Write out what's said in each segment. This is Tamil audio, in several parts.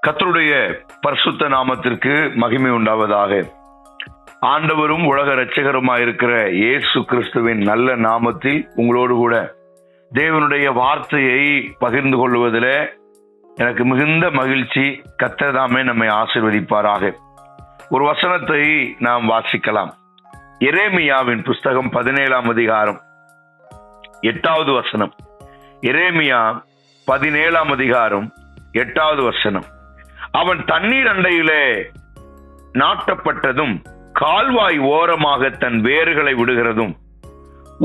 கர்த்தருடைய பரிசுத்த நாமத்திற்கு மகிமை உண்டாவதாக. ஆண்டவரும் உலக இரட்சகருமாயிருக்கிற இயேசு கிறிஸ்துவின் நல்ல நாமத்தில் உங்களோடு கூட தேவனுடைய வார்த்தையை பகிர்ந்து கொள்வதில் எனக்கு மிகுந்த மகிழ்ச்சி. கர்த்தர் தாமே நம்மை ஆசீர்வதிப்பாராக. ஒரு வசனத்தை நாம் வாசிக்கலாம். எரேமியாவின் புஸ்தகம் 17ஆம் அதிகாரம் 8வது வசனம். எரேமியா 17ஆம் அதிகாரம் 8வது வசனம். அவன் தண்ணீர் அண்டையிலே நாட்டப்பட்டதும் கால்வாய் ஓரமாக தன் வேர்களை விடுகிறதும்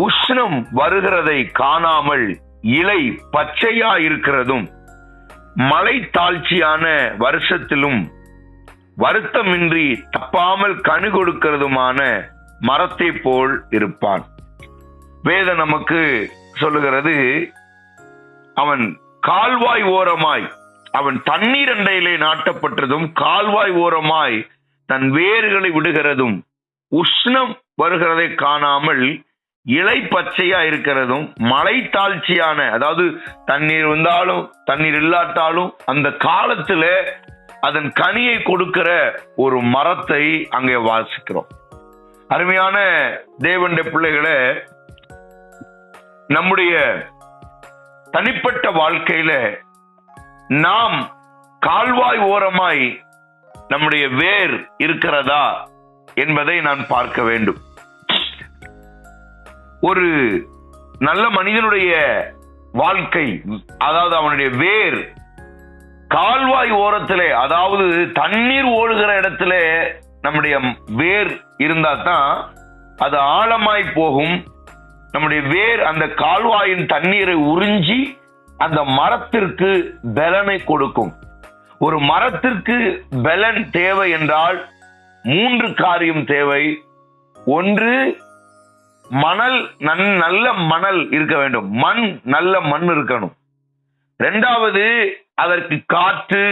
உஷ்ணம் வருகிறதை காணாமல் இலை பச்சையா இருக்கிறதும் மழை தாழ்ச்சியான வருஷத்திலும் வருத்தமின்றி தப்பாமல் கனி கொடுக்கிறதுமான மரத்தை போல் இருப்பான். வேதம் நமக்கு சொல்லுகிறது, அவன் கால்வாய் ஓரமாய், அவன் தண்ணீர் அண்டையிலே நாட்டப்பட்டதும் கால்வாய் ஓரமாய் தன் வேர்களை விடுகிறதும் உஷ்ணம் வருகிறதை காணாமல் இலை பச்சையா இருக்கிறதும் மழை தாழ்ச்சியான, அதாவது தண்ணீர் வந்தாலும் தண்ணீர் இல்லாட்டாலும் அந்த காலத்துல அதன் கனியை கொடுக்கிற ஒரு மரத்தை அங்கே வாசிக்கிறோம். அருமையான தேவனுடைய பிள்ளைகளை, நம்முடைய தனிப்பட்ட வாழ்க்கையில நாம் கால்வாய் ஓரமாய் நம்முடைய வேர் இருக்கிறதா என்பதை நான் பார்க்க வேண்டும். ஒரு நல்ல மனிதனுடைய வாழ்க்கை, அதாவது அவனுடைய வேர் கால்வாய் ஓரத்திலே, அதாவது தண்ணீர் ஓடுகிற இடத்துல நம்முடைய வேர் இருந்தா தான் அது ஆழமாய் போகும். நம்முடைய வேர் அந்த கால்வாயின் தண்ணீரை உறிஞ்சி அந்த மரத்திற்கு பலனை கொடுக்கும். ஒரு மரத்திற்கு பலன் தேவை என்றால் 3 காரியம் தேவை. ஒன்று, மணல், நல்ல மணல் இருக்க வேண்டும், நல்ல மண் இருக்கணும். 2வது, அதற்கு காற்று,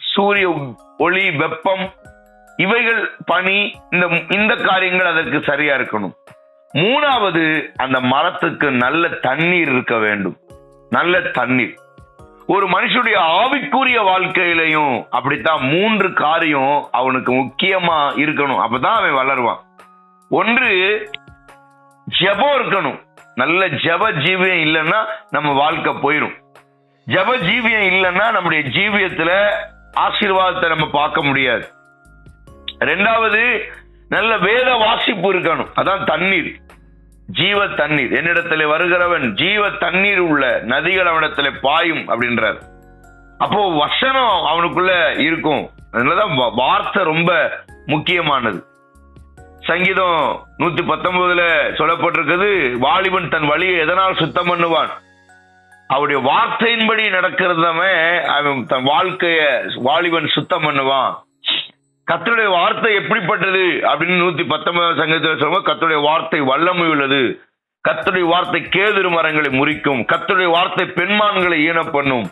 சூரிய ஒளி, வெப்பம், இவைகள், பனி, இந்த காரியங்கள் அதற்கு சரியா இருக்கணும். 3வது, அந்த மரத்துக்கு நல்ல தண்ணீர் இருக்க வேண்டும், நல்ல தண்ணீர். ஒரு மனுஷனுடைய ஆவிக்குரிய வாழ்க்கையிலையும் அப்படித்தான் 3 காரியம் அவனுக்கு முக்கியமா இருக்கணும். அப்பதான் அவன் வளருவான். ஒன்று, ஜெபம் இருக்கணும். நல்ல ஜெப ஜீவியம் இல்லைன்னா நம்ம வாழ்க்கை போயிடும். ஜெப ஜீவியம் இல்லைன்னா நம்முடைய ஜீவியத்துல ஆசீர்வாதத்தை நம்ம பார்க்க முடியாது. 2வது, நல்ல வேத வாசிப்பு இருக்கணும். அதான் தண்ணீர், ஜீவ தண்ணீர். என்னிடத்துல வருகிறவன் ஜீவ தண்ணீர் உள்ள நதிகள் அவனிடத்துல பாயும் அப்படின்றார். அப்போ வசனம் அவனுக்குள்ள இருக்கும். அதனாலதான் வார்த்தை ரொம்ப முக்கியமானது. சங்கீதம் 119 சொல்லப்பட்டிருக்கிறது, வாலிபன் தன் வழியை எதனால் சுத்தம் பண்ணுவான்? அவருடைய வார்த்தையின்படி நடக்கிறதமே அவன் தன் வாழ்க்கைய வாலிபன் சுத்தம் பண்ணுவான். கர்த்தருடைய வார்த்தை எப்படிப்பட்டது அப்படின்னு 119 சங்கீதத்தில் சொல்லுவோம். கர்த்தருடைய வார்த்தை வல்லமை உள்ளது, கர்த்தருடைய வார்த்தை கேதுரு மரங்களை முறிக்கும், கர்த்தருடைய வார்த்தை பெண்மான்களை ஈன பண்ணும்,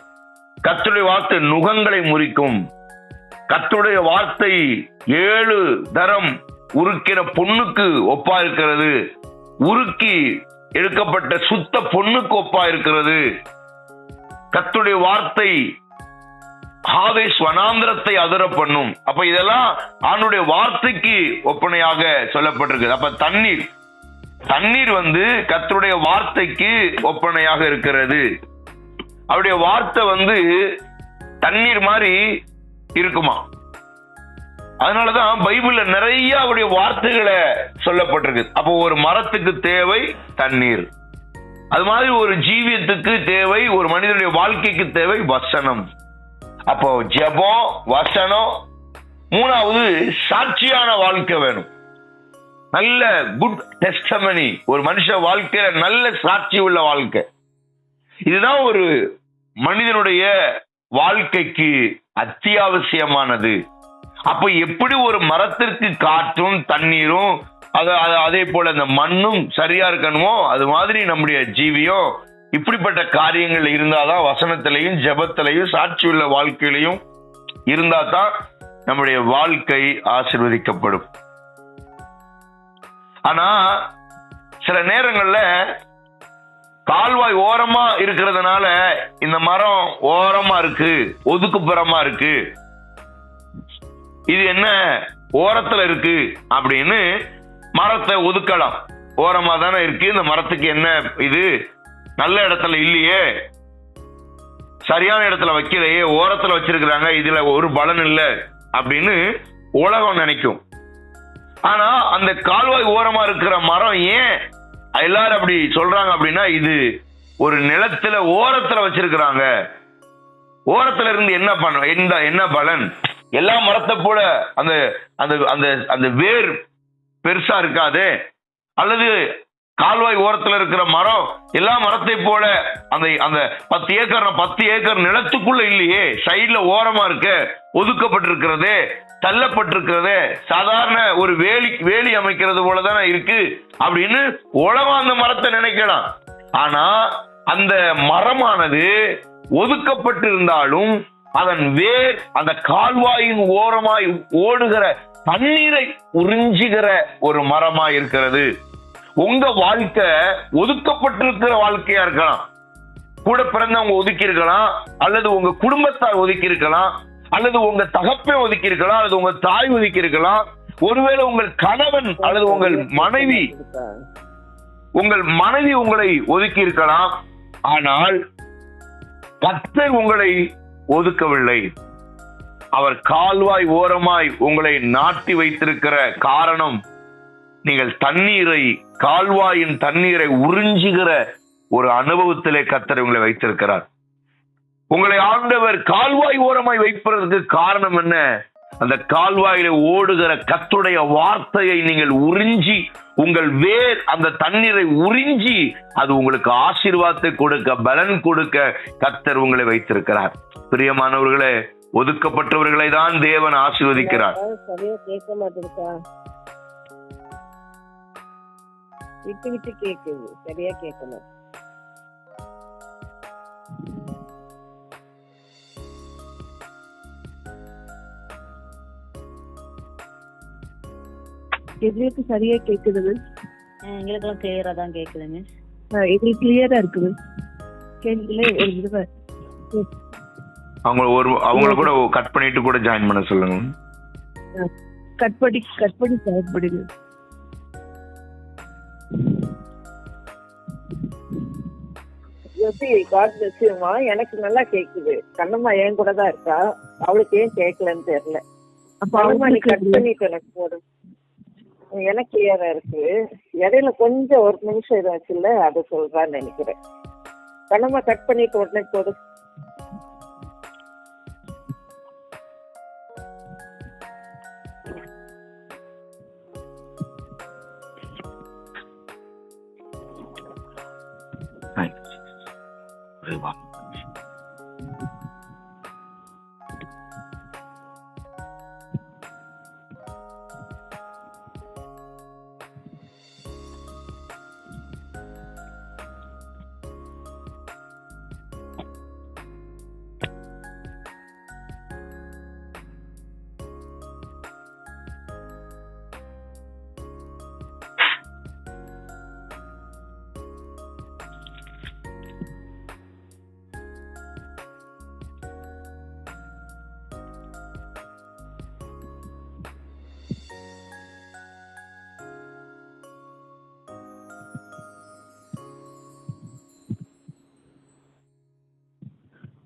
கர்த்தருடைய வார்த்தை நுகங்களை முறிக்கும், கர்த்தருடைய வார்த்தை 7 தரம் உருக்கின பொண்ணுக்கு ஒப்பா இருக்கிறது, உருக்கி எடுக்கப்பட்ட சுத்த பொண்ணுக்கு ஒப்பா இருக்கிறது. கர்த்தருடைய வார்த்தை ஹாதேஸ் வனாந்திரத்தை அதிர பண்ணும். அப்ப இதெல்லாம் ஆண்டுடைய வார்த்தைக்கு ஒப்பனையாக சொல்லப்பட்டிருக்கு. அப்ப தண்ணீர் கர்த்தருடைய வார்த்தைக்கு ஒப்பனையாக இருக்கிறது. அவருடைய வார்த்தை தண்ணீர் மாதிரி இருக்குமா. அதனாலதான் பைபிள்ல நிறைய அவருடைய வார்த்தைகளை சொல்லப்பட்டிருக்கு. அப்போ ஒரு மரத்துக்கு தேவை தண்ணீர், அது மாதிரி ஒரு ஜீவியத்துக்கு தேவை, ஒரு மனிதனுடைய வாழ்க்கைக்கு தேவை வசனம். அப்போ ஜெபம், வசனம். 3வது, சாட்சியான வாழ்க்கை வேணும். நல்ல குட் டெஸ்டமனி, ஒரு மனுஷ வாழ்க்கையில நல்ல சாட்சி உள்ள வாழ்க்கை. இதுதான் ஒரு மனிதனுடைய வாழ்க்கைக்கு அத்தியாவசியமானது. அப்ப எப்படி ஒரு மரத்திற்கு காற்றும் தண்ணீரும் அதே போல அந்த மண்ணும் சரியா இருக்கணுமோ, அது மாதிரி நம்முடைய ஜீவியம் இப்படிப்பட்ட காரியங்கள் இருந்தாதான், வசனத்திலையும் ஜெபத்திலையும் சாட்சியுள்ள வாழ்க்கையிலையும் இருந்தாதான் நம்முடைய வாழ்க்கை ஆசீர்வதிக்கப்படும். ஆனா சில நேரங்கள்ல கால்வாய் ஓரமா இருக்கிறதுனால இந்த மரம் ஓரமா இருக்கு, ஒதுக்குப்புறமா இருக்கு, இது என்ன ஓரத்துல இருக்கு அப்படின்னு மரத்தை ஒதுக்கலாம். ஓரமா தானே இருக்கு, இந்த மரத்துக்கு என்ன இது நல்ல இடத்துல இல்லையே, சரியான இடத்துல வைக்கலையே, ஓரத்துல வச்சிருக்கிறாங்க, இதுல ஒரு பலன் இல்லை அப்படின்னு உலகம் நினைக்கும். ஆனா அந்த கால்வாய் ஓரமா இருக்கிற மரம் ஏன் எல்லாரும் அப்படி சொல்றாங்க அப்படின்னா, இது ஒரு நிலத்துல ஓரத்துல வச்சிருக்கிறாங்க. ஓரத்துல இருந்து என்ன பண்ண என்ன பலன்? எல்லா மரத்தை போல அந்த அந்த அந்த அந்த வேர் பெருசா இருக்காது, அல்லது கால்வாய் ஓரத்துல இருக்கிற மரம் எல்லா மரத்தை போல அந்த அந்த 10 ஏக்கர் நிலத்துக்குள்ள இல்லையே, சைட்ல ஓரமா இருக்க, ஒதுக்கப்பட்டிருக்கிறது, தள்ளப்பட்டிருக்கிறது, சாதாரண ஒரு வேலி அமைக்கிறது போலதானே இருக்கு அப்படின்னு உலகம் அந்த மரத்தை நினைக்கலாம். ஆனா அந்த மரமானது ஒதுக்கப்பட்டிருந்தாலும் அதன் வேர் அந்த கால்வாயின் ஓரமாய் ஓடுகிற தண்ணீரை உறிஞ்சுகிற ஒரு மரமா இருக்கிறது. உங்க வாழ்க்கை ஒதுக்கப்பட்டிருக்கிற வாழ்க்கையா இருக்கலாம், கூட பிறந்தவங்க ஒதுக்கி இருக்கலாம், அல்லது உங்க குடும்பத்தார் ஒதுக்கி இருக்கலாம், அல்லது உங்க தகப்பை ஒதுக்கி இருக்கலாம், அல்லது உங்க தாய் ஒதுக்கி இருக்கலாம், ஒருவேளை உங்கள் கணவன் அல்லது உங்கள் மனைவி உங்களை ஒதுக்கி இருக்கலாம். ஆனால் கர்த்தர் உங்களை ஒதுக்கவில்லை. அவர் கால்வாய் ஓரமாய் உங்களை நாட்டி வைத்திருக்கிற காரணம், நீங்கள் கால்வாயின் தண்ணீரை உறிஞ்சுகிற ஒரு அனுபவத்திலே கர்த்தர் உங்களை வைத்திருக்கிறார். உங்களை ஆண்டவர் கால்வாய் ஓரமாய் வைப்பதற்கு காரணம் என்ன? அந்த கால்வாயில ஓடுகிற கர்த்தருடைய வார்த்தையை நீங்கள் உறிஞ்சி, உங்கள் வேர் அந்த தண்ணீரை உறிஞ்சி, அது உங்களுக்கு ஆசீர்வாதத்தை கொடுக்க, பலன் கொடுக்க கர்த்தர் உங்களை வைத்திருக்கிறார். பிரியமானவர்களே, ஒதுக்கப்பட்டவர்களை தான் தேவன் ஆசீர்வதிக்கிறார். சரியா கேட்க மாட்டேங்கா, விட்டு விட்டு கேக்குது, சரியா கேட்கல. எங்களுக்கு சரியா கேக்குது மிஸ். எங்களுக்கெல்லாம் கிளியரா தான் கேக்குது மிஸ். எங்களுக்கு கிளியரா இருக்குது. கேட்கல ஒரு தடவை அவங்கள கூட கட் பண்ணிட்டு கூட ஜாயின் பண்ண சொல்லுங்க. கட் பண்ணி ஜாயின் பண்ணுங்க. எனக்கு நல்லா கேக்குது. கண்ணம்மா என் கூட தான் இருக்கா, அவளுக்கு ஏன் கேட்கலன்னு தெரியல. அப்ப நீ கட் பண்ணிட்டு எனக்கு போடு. எனக்கு கிளியரா இருக்கு. இடையில கொஞ்சம் ஒரு நிமிஷம் இதாச்சுல்ல, அதை சொல்றான்னு நினைக்கிறேன். கண்ணம்மா கட் பண்ணிட்டு உடனே போடு.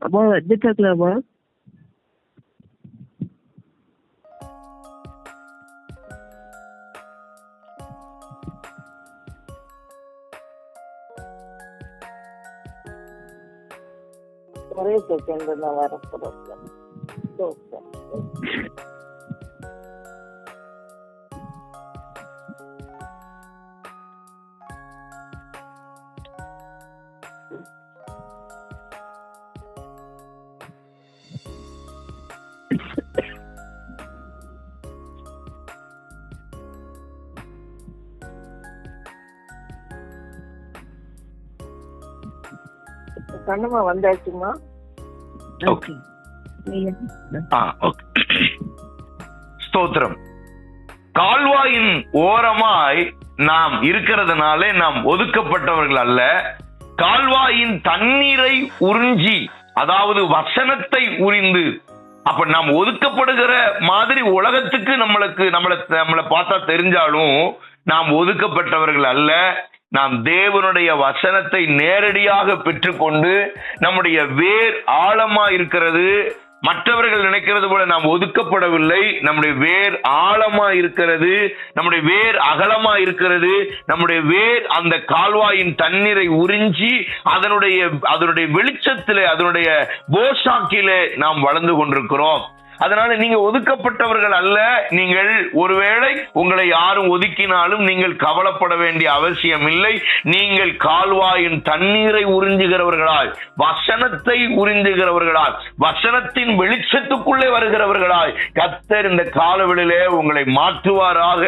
அம்மா வந்துட்டாங்களாம்மா? ஒரே செகண்ட் நான் வரப்போறேன். கண்ணம்மா வந்தாச்சுமா? ஸ்தோத்திரம். கால்வாயின் ஓரமாய் நாம் இருக்கிறதுனாலே நாம் ஒதுக்கப்பட்டவர்கள் அல்ல, கால்வாயின் தண்ணீரை உறிஞ்சி, அதாவது வசனத்தை உரிந்து. அப்ப நாம் ஒதுக்கப்படுகிற மாதிரி உலகத்துக்கு நம்மளை பார்த்தா தெரிஞ்சாலும் நாம் ஒதுக்கப்பட்டவர்கள் அல்ல. நாம் தேவனுடைய வசனத்தை நேரடியாக பெற்றுக்கொண்டு நம்முடைய வேர் ஆழமா இருக்கிறது. மற்றவர்கள் நினைக்கிறது போல நாம் ஒதுக்கப்படவில்லை. நம்முடைய வேர் ஆழமா இருக்கிறது, நம்முடைய வேர் அகலமா இருக்கிறது. நம்முடைய வேர் அந்த கால்வாயின் தண்ணீரை உறிஞ்சி அதனுடைய வெளிச்சத்திலே, அதனுடைய போஷாக்கிலே நாம் வளர்ந்து கொண்டிருக்கிறோம். அதனால நீங்க ஒதுக்கப்பட்டவர்கள் அல்ல. நீங்கள் ஒருவேளை உங்களை யாரும் ஒதுக்கினாலும் நீங்கள் கவலைப்பட வேண்டிய அவசியம் இல்லை. நீங்கள் கால்வாயின் தண்ணீரை உறிஞ்சுகிறவர்களாய், வசனத்தை உறிஞ்சுகிறவர்களாய், வசனத்தின் வெளிச்சத்துக்குள்ளே வருகிறவர்களாய் கர்த்தர் இந்த காலவெளியிலே உங்களை மாற்றுவாராக.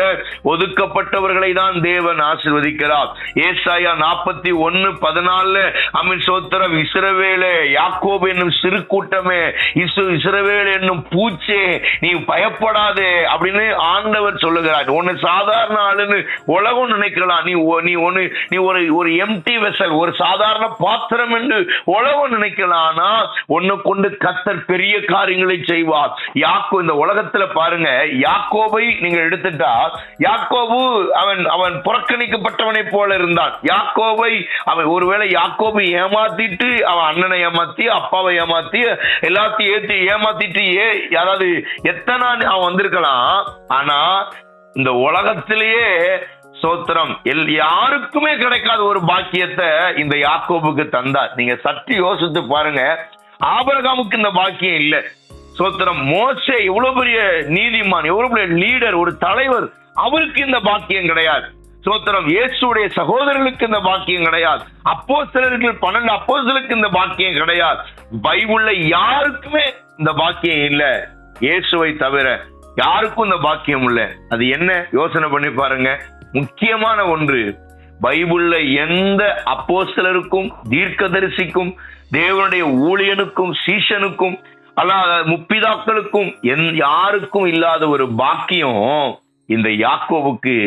ஒதுக்கப்பட்டவர்களை தான் தேவன் ஆசீர்வதிக்கிறார். ஏசாயா 41:14 அமீன் சோத்திரம். இஸ்ரவேலே, யாக்கோபு என்னும் சிறு கூட்டமே, இஸ்ரவேல் என்னும் பூச்சே, நீ பயப்படாதே அப்படின்னு ஆண்டவர் சொல்லுகிறார். ஒன்னு சாதாரண ஆளுன்னு உலகம் நினைக்கலாம். நீ ஒரு எம்டி வெசல், ஒரு சாதாரண பாத்திரம் என்று உலகம் நினைக்கலாம். ஆனா ஒன்னு கொண்டு கர்த்தர் பெரிய காரியங்களை செய்வார். இந்த உலகத்துல பாருங்க, யாக்கோபை நீங்க எடுத்துட்டா, யாக்கோபு அவன் புறக்கணிக்கப்பட்டவனை போல இருந்தான். யாக்கோபை ஒருவேளை யாக்கோபு ஏமாத்திட்டு, அவன் அண்ணனை ஏமாத்தி, அப்பாவை ஏமாத்தி, எல்லாத்தையும் ஏமாத்திட்டு அதாவது எத்தனை அவன் வந்திருக்கலாம். ஆனா இந்த உலகத்திலேயே சோத்திரம் யாருக்குமே கிடைக்காத ஒரு பாக்கியத்தை இந்த யாக்கோபுக்கு தந்தார். நீங்க சற்று யோசித்து பாருங்க. ஆபிரகாமுக்கு இந்த பாக்கியம் இல்ல. சோத்திரம். மோசே எவ்வளவு பெரிய நீதிமான், எவ்வளவு பெரிய லீடர், ஒரு தலைவர், அவருக்கு இந்த பாக்கியம் கிடையாது. சோத்திரம். இயேசுடைய சகோதரர்களுக்கு இந்த பாக்கியம் கிடையாது. அப்போஸ்தலர்கள் 12 அப்போஸ்தலருக்கு இந்த பாக்கியம் கிடையாது. பைபிள்ல யாருக்குமே இந்த பாக்கியம் இல்ல. இயேசுவை தவிர யாருக்கும் இந்த பாக்கியம் இல்ல. அது என்ன? யோசனை பண்ணி பாருங்க. முக்கியமான ஒன்று, பைபிள்ல எந்த அப்போஸ்தலருக்கும், தீர்க்கதரிசிக்கும், தேவனுடைய ஊழியனுக்கும், சீஷனுக்கும், அல்லாத முப்பிதாக்களுக்கும் யாருக்கும் இல்லாத ஒரு பாக்கியம் இந்த யாக்கோபுக்கு.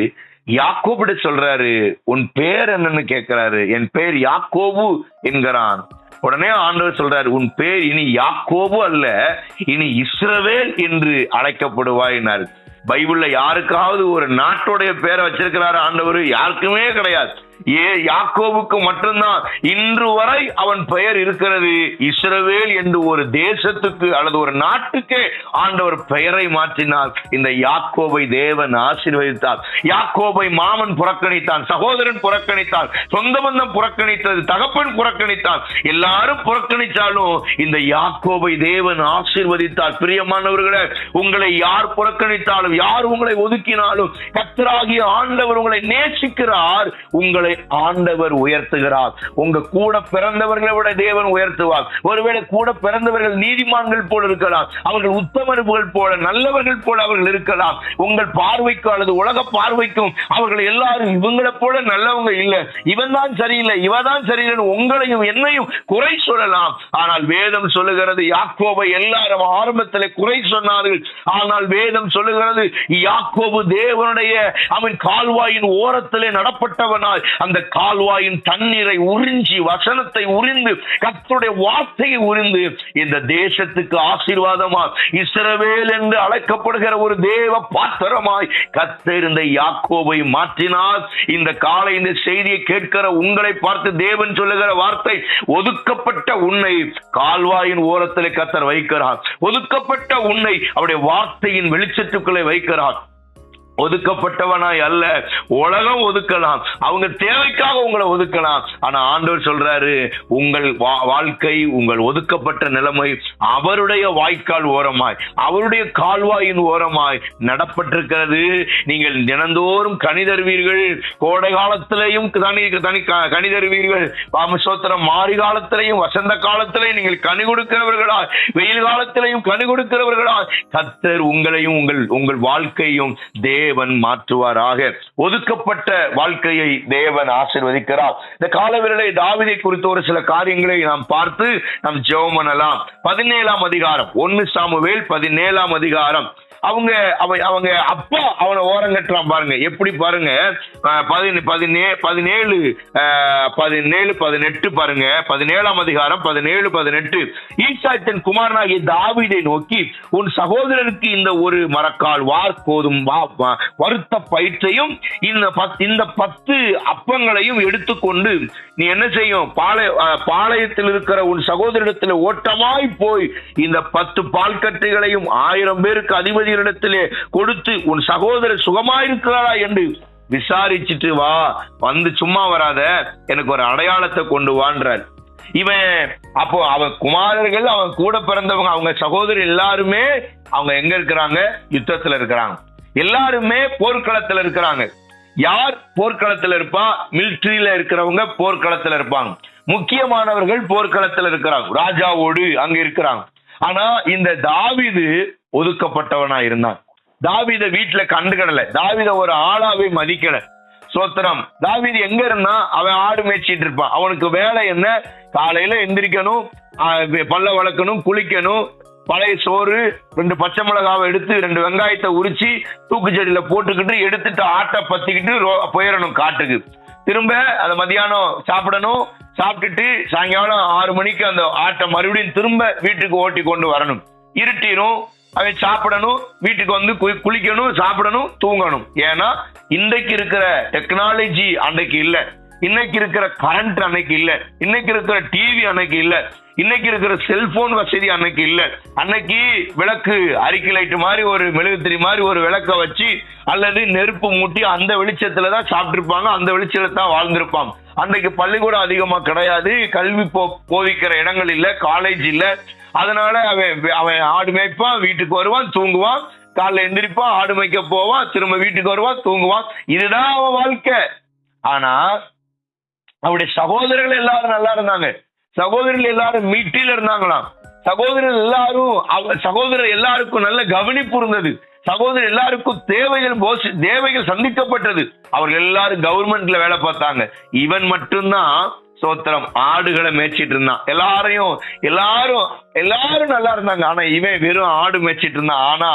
யாக்கோபுட சொல்றாரு, உன் பேர் என்னன்னு கேட்கிறாரு. என் பேர் யாக்கோபு என்கிறான். உடனே ஆண்டவர் சொல்றாரு, உன் பேர் இனி யாக்கோபு அல்ல, இனி இஸ்ரவேல் என்று அழைக்கப்படுவாயினார். பைபிள்ல யாருக்காவது ஒரு நாட்டுடைய பேரை வச்சிருக்கிறாரு ஆண்டவர்? யாருக்குமே கிடையாது. யாக்கோபுக்கு மட்டும்தான் இன்று வரை அவன் பெயர் இருக்கிறது. இஸ்ரவேல் என்று ஒரு தேசத்துக்கு அல்லது ஒரு நாட்டுக்கே ஆண்டவர் பெயரை மாற்றினார். இந்த யாக்கோபை தேவன் ஆசீர்வதித்தார். யாக்கோபை மாமன் புறக்கணித்தான், சகோதரன் புறக்கணித்தான், சொந்த பந்தம் புறக்கணித்தது, தகப்பன் புறக்கணித்தான். எல்லாரும் புறக்கணித்தாலும் இந்த யாக்கோபை தேவன் ஆசீர்வதித்தார். பிரியமானவர்களே, உங்களை யார் புறக்கணித்தாலும், யார் உங்களை ஒதுக்கினாலும், கர்த்தராகிய ஆண்டவர் உங்களை நேசிக்கிறார். உங்களை ஆண்டவர் உயர்த்துகிறார். உங்க கூட பிறந்தவர்களை விட தேவன் உயர்த்துவார். ஒருவேளை கூட பிறந்தவர்கள் நீதிமான்கள் போல இருக்கலாம், அவர்கள் உத்தமர்கள் போல, நல்லவர்கள் போல அவர்கள் இருக்கலாம். உங்கள் பார்வைக்கும் அல்லது உலக பார்வைக்கும் அவர்கள் எல்லாரும் இவங்களை போல நல்லவங்க இல்ல, இவன் தான் சரியில்லை, இவதான் சரியில்லை, உங்களையும் என்னையும் குறை சொல்லலாம். ஆனால் வேதம் சொல்லுகிறது, யாக்கோபை எல்லாரும் ஆரம்பத்தில் குறை சொன்னார்கள். ஆனால் வேதம் சொல்லுகிறது, யாக்கோபு தேவனுடைய அவன் கால்வாயின் ஓரத்திலே நடப்பட்டவனாய் அந்த கால்வாயின் தண்ணீரை உறிஞ்சி, வசனத்தை உறிந்து, கர்த்தருடைய வார்த்தையை உறிந்து இந்த தேசத்துக்கு ஆசீர்வாதமாய், இஸ்ரவேல் என்று அழைக்கப்படுகிற ஒரு தேவ பாத்திரமாய் கர்த்தர் இந்த யாக்கோபை மாற்றினார். இந்த காலை இந்த செய்தியை கேட்கிற உங்களை பார்த்து தேவன் சொல்லுகிற வார்த்தை, ஒதுக்கப்பட்ட உன்னை கால்வாயின் ஓரத்திலே கர்த்தர் வைக்கிறார். ஒதுக்கப்பட்ட உன்னை அவருடைய வார்த்தையின் வெளிச்சத்துக்குள்ளே வைக்கிறார். ஒதுக்கப்பட்டவனாய் அல்ல. உலகம் ஒதுக்கலாம், அவங்க தேவைக்காக உங்களை ஒதுக்கலாம். ஆனா ஆண்டவர் சொல்றாரு, உங்கள் வாழ்க்கை, உங்கள் ஒதுக்கப்பட்ட நிலைமை அவருடைய வாய்க்கால் ஓரமாய், அவருடைய கால்வாயின் ஓரமாய் நடப்பட்டிருக்கிறது. நீங்கள் தினந்தோறும் கனி தருவீர்கள். கோடை காலத்திலையும் கனி தருவீர்கள். சோத்திரம். மாரி காலத்திலையும் வசந்த காலத்திலையும் நீங்கள் கனி கொடுக்கிறவர்களாய், வெயில் காலத்திலையும் கனி கொடுக்கிறவர்களாய் கர்த்தர் உங்களையும் உங்கள் வாழ்க்கையும் தேவன் மாற்றுவாராக. ஒதுக்கப்பட்ட வாழ்க்கையை தேவன் ஆசீர்வதிக்கிறார். இந்த காலவேளையிலே தாவீதை குறித்த ஒரு சில காரியங்களை நாம் பார்த்து நாம் ஜெபம் பண்ணலாம். 17ஆம் அதிகாரம், 1 சாமுவேல் 17ஆம் அதிகாரம் அவங்க அப்பா அவனை ஓரம் கட்டுறான் பாருங்க. எப்படி பாருங்க, 17-18 பாருங்க, 17ஆம் அதிகாரம் 17-18. ஈசாய் தன் குமாரனாகிய தாவீதை நோக்கி, உன் சகோதரருக்கு இந்த ஒரு மரக்கால் வார்கோதும் வறுத்த பயிற்றையும் இந்த 10 அப்பங்களையும் எடுத்துக்கொண்டு நீ என்ன செய்யும், பாளையத்தில் இருக்கிற உன் சகோதரிடத்தில் ஓட்டமாய் போய் இந்த 10 பால்கட்டைகளையும் 1000 பேருக்கு அதிபதிகளிடத்திலே கொடுத்து உன் சகோதரர் சுகமாயிருக்கிறாரா என்று விசாரிச்சுட்டு வா. வந்து சும்மா வராத, எனக்கு ஒரு அடையாளத்தை கொண்டு வான்றார். இவன் அப்போ அவன் குமாரர்கள், அவன் கூட பிறந்தவங்க, அவங்க சகோதரி எல்லாருமே அவங்க எங்க இருக்கிறாங்க, யுத்தத்துல இருக்கிறாங்க. எல்லாருமே போர்க்களத்துல இருக்கிறாங்க. யார் போர்க்களத்துல இருப்பா, மிலிட்டரியில இருக்கிறவங்க போர்க்களத்துல இருப்பாங்க. முக்கியமானவர்கள் போர்க்களத்துல இருக்கிறாங்க, ராஜாவோடு அங்க இருக்கிறாங்க. ஆனா இந்த தாவீது ஒதுக்கப்பட்டவனா இருந்தான். தாவீத வீட்டுல கண்டுகடல, தாவீத ஒரு ஆளாவே மதிக்கல. சோத்திரம். தாவீது எங்க இருந்தா, அவன் ஆடு மேய்ச்சிட்டு இருப்பான். அவனுக்கு வேலை என்ன, காலையில எந்திரிக்கணும், பல்ல வளர்க்கணும், குளிக்கணும், பழைய சோறு, 2 பச்சை மிளகாவை எடுத்து 2 வெங்காயத்தை உரிச்சு தூக்குச்செடியில போட்டுக்கிட்டு எடுத்துட்டு ஆட்டை பத்திக்கிட்டு போயிடணும் காட்டுக்கு. திரும்ப அந்த மதியானம் சாப்பிடணும், சாப்பிட்டுட்டு சாயங்காலம் 6 மணிக்கு அந்த ஆட்டை மறுபடியும் திரும்ப வீட்டுக்கு ஓட்டி கொண்டு வரணும். இருட்டிரும், அவன் சாப்பிடணும், வீட்டுக்கு வந்து குளிக்கணும், சாப்பிடணும், தூங்கணும். ஏன்னா இன்றைக்கு இருக்கிற டெக்னாலஜி அன்னைக்கு இல்ல, இன்னைக்கு இருக்கிற கரண்ட் அன்னைக்கு இல்ல, இன்னைக்கு இருக்கிற டிவி அன்னைக்கு இல்ல, இன்னைக்கு இருக்கிற செல்போன் வசதி அன்னைக்கு இல்ல. அன்னைக்கு விளக்கு, அரிக்கை லைட்டு மாதிரி ஒரு மெழுகுத்திரி மாதிரி ஒரு விளக்க வச்சு அல்லது நெருப்பு மூட்டி அந்த வெளிச்சத்துலதான் சாப்பிட்டிருப்பாங்க, அந்த வெளிச்சத்துல தான் வாழ்ந்திருப்பாங்க. அன்றைக்கு பள்ளிக்கூடம் அதிகமா கிடையாது, கல்வி போதிக்கிற இடங்கள் இல்ல, காலேஜ் இல்ல. அதனால அவன் ஆடு மேய்ப்பான், வீட்டுக்கு வருவான், தூங்குவான், காலைல எந்திரிப்பான், ஆடு மேய்க்க போவான், திரும்ப வீட்டுக்கு வருவான், தூங்குவான். இதுதான் அவன் வாழ்க்கை. ஆனா அவருடைய சகோதரர்கள் எல்லாரும் நல்லா இருந்தாங்க. சகோதரர்கள் எல்லாரும் மீட்டில் இருந்தாங்களாம். சகோதரர் எல்லாருக்கும் நல்ல கவனிப்பு இருந்தது. சகோதரர் எல்லாருக்கும் தேவைகள் சந்திக்கப்பட்டது. அவர்கள் எல்லாரும் கவர்மெண்ட்ல வேலை பார்த்தாங்க. இவன் மட்டும்தான் சோத்திரம் ஆடுகளை மேய்ச்சிட்டு இருந்தான். எல்லாரும் நல்லா இருந்தாங்க. ஆனா இவன் வெறும் ஆடு மேய்ச்சிட்டு இருந்தான். ஆனா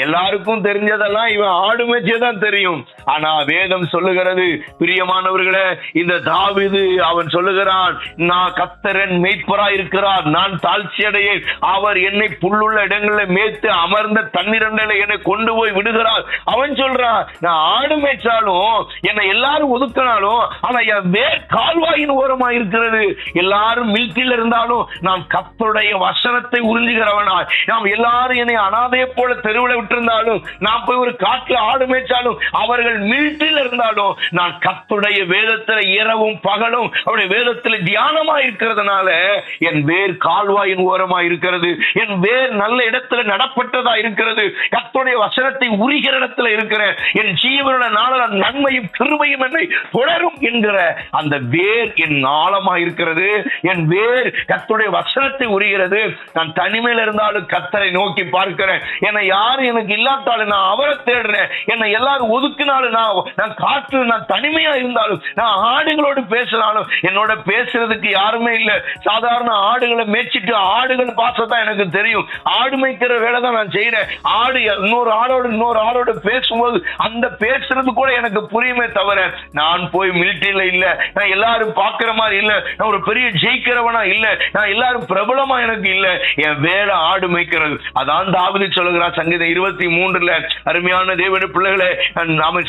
எல்லாருக்கும் தெரிஞ்சதெல்லாம் இவன் ஆடு மேய்ச்சதான் தெரியும். ஆனா வேதம் சொல்லுகிறது, பிரியமானவர்களே, இந்த தாவீது அவன் சொல்லுகிறான், நான் கர்த்தரின் மேய்ப்பராய் இருக்கிறார், நான் தாழ்ச்சி அடையேன், அவர் என்னை புல்லுள்ள இடங்களில் மேய்த்து அமர்ந்த தண்ணீரண்டையில என்னை கொண்டு போய் விடுகிறார். அவன் சொல்றான், நான் ஆடு மேய்ச்சாலும் என்னை எல்லாரும் ஒதுக்கினாலும் ஆனா என் வேர் கால்வாயின் ஓரமா இருக்கிறது. எல்லாரும் மில்கில் இருந்தாலும் நான் கர்த்தருடைய வசனத்தை உறிஞ்சுகிறவனாய், நாம் எல்லாரும் என்னை அனாதையை போல தெருவில் விட்டிருந்தாலும், நான் போய் ஒரு காட்டுல ஆடு மேய்ச்சாலும், அவர்கள் மில்கில் இருந்தாலும் நான் கர்த்தருடைய வேதத்துல இரவும் பகலும் அவருடைய வேதத்துல தியானமா இருக்கிறதுனால என் வேர் கால்வாயின் ஓரமா இருக்கிறது, என் வேர் நல்ல இடத்துல நடப்பட்டதா இருக்கிறது, கர்த்தருடைய வசனத்தை உரிகிற இடத்துல இருக்கிற என் ஜீவனுடைய நாள நன்மையும் கிருபையும் என்னை தொடரும் என்கிற அந்த வேர் என் ஆழமா இருக்கிறது. என் வேர் கர்த்தருடைய வசனத்தை உரிகிறது. நான் தனிமையில இருந்தாலும் கர்த்தரை நோக்கி பார்க்கிறேன். என்னை யாரும் எனக்கு இல்லாட்டாலும் நான் அவரை தேடுறேன். என்னை எல்லாரும் ஒதுக்கினாலும் நான் காற்று, நான் தனிமையா இருந்தாலும், நான் ஆடுகளோடு பேசினாலும் என்னோட பேசுறதுக்கு யாருமே இல்லை. சாதாரண ஆடுகளை மேய்ச்சிட்டு ஆடுகள் பாசத்தான் எனக்கு தெரியும். ஆடு மேய்க்கிற வேலை தான் நான் செய்யறேன். ஆடு இன்னொரு ஆடோடு பேசும்போது அந்த பேசுறது கூட எனக்கு புரியுமே தவிர, நான் போய் மிலிட்டரியில இல்ல, நான் எல்லாரும் பாக்குற மாதிரி இல்ல, நான் ஒரு பெரிய ஜெயிக்கிறவனா இல்ல, நான் எல்லாரும் பிரபலமா எனக்கு இல்ல. என் வேலை ஆடு மேய்க்கிறது. அதான் தாவீது சொல்லுகிறார் சங்கீதம் 23 அருமையான தேவனுடைய பிள்ளைகளே,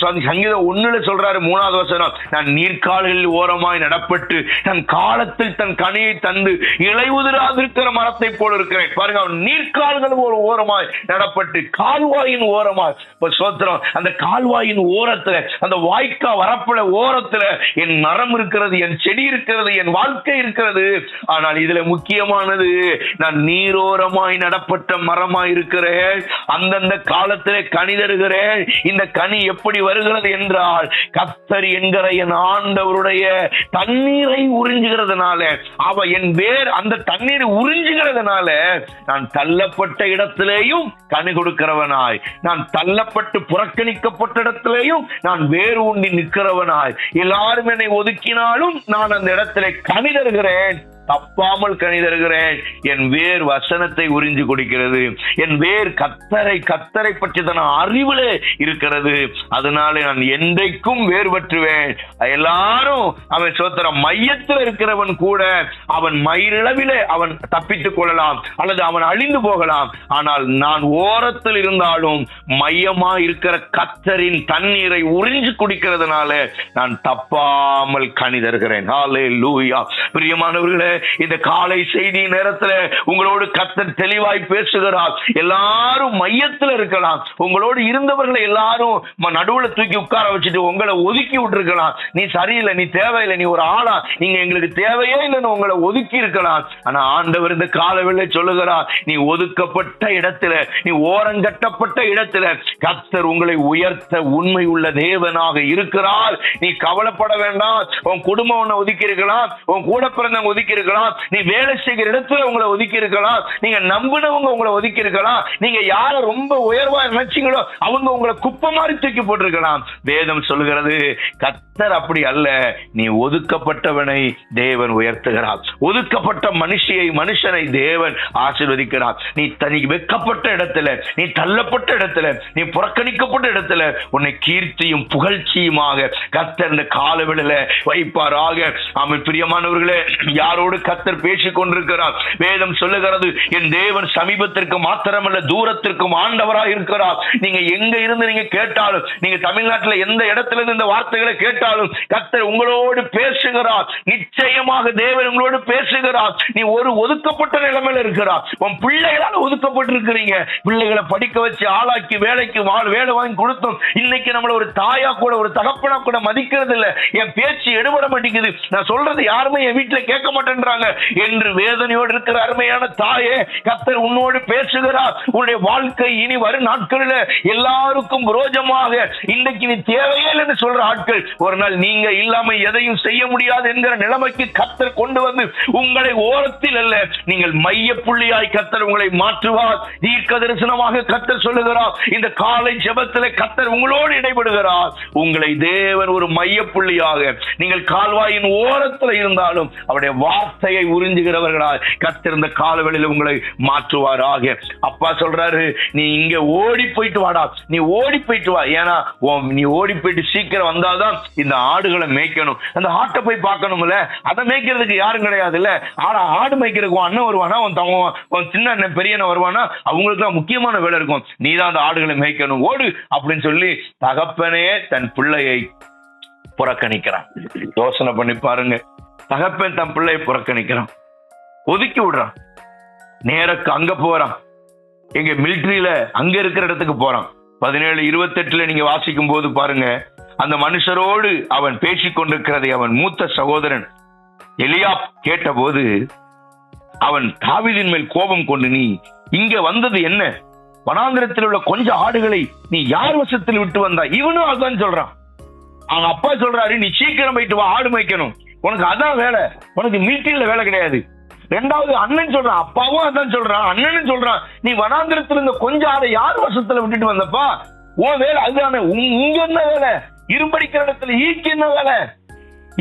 சங்கீதம் 1 சொல்றாரு 3வது வசனம், நான் நீர்க்கால்களில் ஓரமாய் நடப்பட்டு தன் காலத்தில் தன் கனியை தந்து இலையுதிராதிருக்கிற மரத்தை போல இருக்கிறேன். பாருங்க, அவன் நீர்க்கால்கள் ஓரமாய் நடப்பட்டு கால்வாயின் ஓரமாய். சோத்திரம். அந்த கால்வாயின் ஓரத்துல, அந்த வாய்க்கா வரப்புல ஓரத்துல என் மரம் இருக்கிறது, என் செடி இருக்கிறது, என் வாழ்க்கை இருக்கிறது. ஆனால் இதுல முக்கியமானது, நான் நீரோரமாய் நடப்பட்ட மரமாய் இருக்கிறேன், அந்தந்த காலத்திலே கனி தருகிறேன். இந்த கனி எப்படி வருகிறது என்றால், கர்த்தர் என்கிற என் ஆண்டவருடைய தண்ணீரை உறிஞ்சுகிறதுனால, அவ என் வேர் அந்த தண்ணீரை உறிஞ்சுகிறதுனால நான் தள்ளப்பட்ட இடத்திலேயும் கனி கொடுக்கிறவனாய், நான் தள்ளப்பட்டு புறக்கணிக்கப்பட்ட இடத்திலேயும் நான் வேறு ஊண்டி நிற்கிறவனாய், எல்லாரும் என்னை ஒதுக்கினாலும் நான் அந்த இடத்திலே கனி தருகிறேன் தப்பாமல் கனி தருகிறேன். என் வேர் வசனத்தை உறிஞ்சு குடிக்கிறது. என் வேர் கத்தரை பற்றிதான அறிவிலே இருக்கிறது. அதனால நான் என்றைக்கும் வேறுபற்றுவேன். எல்லாரும் அவன் சோத்திர மையத்தில் இருக்கிறவன் கூட அவன் மயிரிழவிலே அவன் தப்பித்துக் கொள்ளலாம் அல்லது அவன் அழிந்து போகலாம். ஆனால் நான் ஓரத்தில் இருந்தாலும் மையமா இருக்கிற கத்தரின் தண்ணீரை உறிஞ்சு குடிக்கிறதுனால நான் தப்பாமல் கனி தருகிறேன். ஹல்லேலூயா. பிரியமானவர்களே, இந்த காலை செய்தி நேரத்தில் உங்களோடு கர்த்தர் தெளிவாய் பேசுகிறார். எல்லாரும் மையத்தில் இருக்கலாம். உங்களோடு இருந்தவர்களை எல்லாரும் நடுவுல தூக்கி உட்கார வச்சுட்டு உங்களை ஒதுக்கி விட்டுருக்கலாம். நீ சரியில்லை, நீ தேவையில்லை, நீ ஒரு ஆளா, நீங்க எங்களுக்கு தேவையே இல்லைன்னு உங்களை ஒதுக்கி இருக்கலாம். ஆனா ஆண்டவர் இந்த காலவேளை சொல்லுகிறார், நீ ஒதுக்கப்பட்ட இடத்துல, நீ ஓரங்கட்டப்பட்ட இடத்துல கர்த்தர் உங்களை உயர்த்த உண்மை உள்ள தேவனாக இருக்கிறார். நீ கவலைப்பட வேண்டாம். உன் குடும்பம் உன்னை ஒதுக்கி இருக்கலாம், உன் கூட பிறந்தவங்க ஒதுக்கி இருக்கலாம், நீ வேலை செய்கிற இடத்துல உங்களை ஒதுக்கி இருக்கலாம், நீங்க நம்பினவங்க உங்களை ஒதுக்கி இருக்கலாம், நீங்க யார ரொம்ப உயர்வா நினைச்சீங்களோ அவங்க உங்களை குப்பை மாதிரி தூக்கி போட்டிருக்கலாம். வேதம் சொல்லுகிறது கர்த்தர் அப்படி அல்ல. நீ ஒதுக்கப்பட்டவனை தேவன் உயர்த்துகிறார். ஒதுக்கப்பட்ட மனுஷனை தேவன் ஆசீர்வதிக்கிறார். நீ வெட்கப்பட்ட இடத்துல, நீ தள்ளப்பட்ட இடத்துல, நீ புறக்கணிக்கப்பட்ட இடத்துல உன்னை கீர்த்தியும் புகழ்ச்சியுமாக கர்த்தர் இந்த காலவெளியில வைப்பாராக. ஆமென். பிரியமானவர்களே, யாரோடு கர்த்தர் பேசிக் கொண்டிருக்கிறார்? வேதம் சொல்லுகிறது, என் தேவன் சமீபத்திற்கு மாத்திரமல்ல தூரத்திற்கும் ஆண்டவராக இருக்கிறார். நீங்க எங்க இருந்து நீங்க கேட்டாலும், நீங்க தமிழ்நாட்டில் எந்த இடத்துல இருந்து இந்த வார்த்தைகளை கேட்டாலும் கர்த்தர் உங்களோடு பேசுகிறார். நிச்சயமாக தேவன் உங்களோடு பேசுகிறார். நீ ஒரு ஒதுக்கப்பட்ட நிலைமையில இருக்கிறார். உன் பிள்ளைகளால் ஒதுக்கப்பட்டு இருக்கிறீங்க. பிள்ளைகளை படிக்க வச்சு ஆளாக்கி வேலைக்கு வேலை வாங்கி கொடுத்தோம். இன்னைக்கு நம்மள ஒரு தாயா கூட ஒரு தகப்பனா கூட மதிக்கிறது இல்ல. என் பேச்சு எடுபட மாட்டேங்குது, நான் சொல்றது யாருமே என் வீட்டுல கேட்க மாட்டேன்றாங்க என்று வேதனையோடு இருக்கிற அருமையான தாயே, கர்த்தர் உன்னோடு பேசுகிறார். உன்னுடைய வாழ்க்கை இனி வரும் நாட்களில் எல்லாருக்கும் விரோஜமாக இன்றைக்கு நீ தேவையே என்று சொல்ற ஆட்கள் ஒரு நாள் நீங்க இல்லாம எதையும் செய்ய முடியாது என்கிற நிலைமைக்கு கர்த்தர் கொண்டு வந்து உங்களை ஓரத்தில் அல்ல, நீங்கள் மைய புள்ளியாய் கர்த்தர் உங்களை மாற்றுவார். தீர்க்க தரிசனமாக கர்த்தர் சொல்லுகிறார். இந்த காலை ஜெபத்திலே கர்த்தர் உங்களோடு இடைபடுகிறார். உங்களை தேவன் ஒரு மைய புள்ளியாக, நீங்கள் கால்வாயின் ஓரத்தில் இருந்தாலும் அவருடைய வார்த்தையை உறிஞ்சுகிறவர்களால் கர்த்தர் இந்த காலவெளியில் உங்களை மாற்றுவாராக. அப்பா சொல்றாரு, நீ இங்க ஓடி போயிட்டு வாடா, நீ ஓடி போயிட்டு வா. ஏன்னா நீ ஓடி போயிட்டு சீக்கிரம் வந்தாதான் இந்த ஆடுகளை மேய்க்கணும். அந்த ஆட்டை போய் பார்க்கணும்ல, அதை மேய்க்கிறதுக்கு யாரும் கிடையாது இல்ல. ஆனா ஆடு மேய்க்கிறதுக்கு அண்ணன் வருவானா, உன் சின்ன அண்ணன் பெரிய அண்ணன் வருவானா, அவங்களுக்கு தான் முக்கியமான வேலை இருக்கும். நீ தான் அந்த ஆடுகளை மேய்க்கணும், ஓடு அப்படின்னு சொல்லி தகப்பனே தன் பிள்ளையை புறக்கணிக்கிறான். யோசனை பண்ணி பாருங்க. தகப்பன் தன் பிள்ளையை புறக்கணிக்கிறான், ஒதுக்கி விடுறான். நேரக்கு அங்க போறான், எங்க மிலிட்டரியில அங்க இருக்கிற இடத்துக்கு போறான். 17:28 நீங்க வாசிக்கும் போது பாருங்க, அந்த மனுஷரோடு அவன் பேசிக் கொண்டிருக்கிறதை அவன் மூத்த சகோதரன் எலியாப் கேட்ட போது அவன் தாவீதின் மேல் கோபம் கொண்டு, நீ இங்க வந்தது என்ன? வனாந்திரத்தில் உள்ள கொஞ்சம் ஆடுகளை நீ யார் வசத்தில் விட்டு வந்தா? இவனும் அதான் சொல்றான். அவங்க அப்பா சொல்றாரு, நீ சீக்கிரம் போயிட்டு வா, ஆடு மேய்க்கணும், உனக்கு அதான் வேலை, உனக்கு மிலிட்டரியில வேலை கிடையாது. ரெண்டாவது அண்ணன் சொல்றான், அப்பாவும் அதான் சொல்றான், அண்ணனும் சொல்றான், நீ வனாந்திரத்தில் இருந்த கொஞ்சம் ஆடை யார் வசத்துல விட்டுட்டு வந்தப்பா? உன் வேலை அதுதானே. உங்க என்ன வேலை? இரும்படிக்கிற இடத்துல ஈக்கு என்ன வேலை?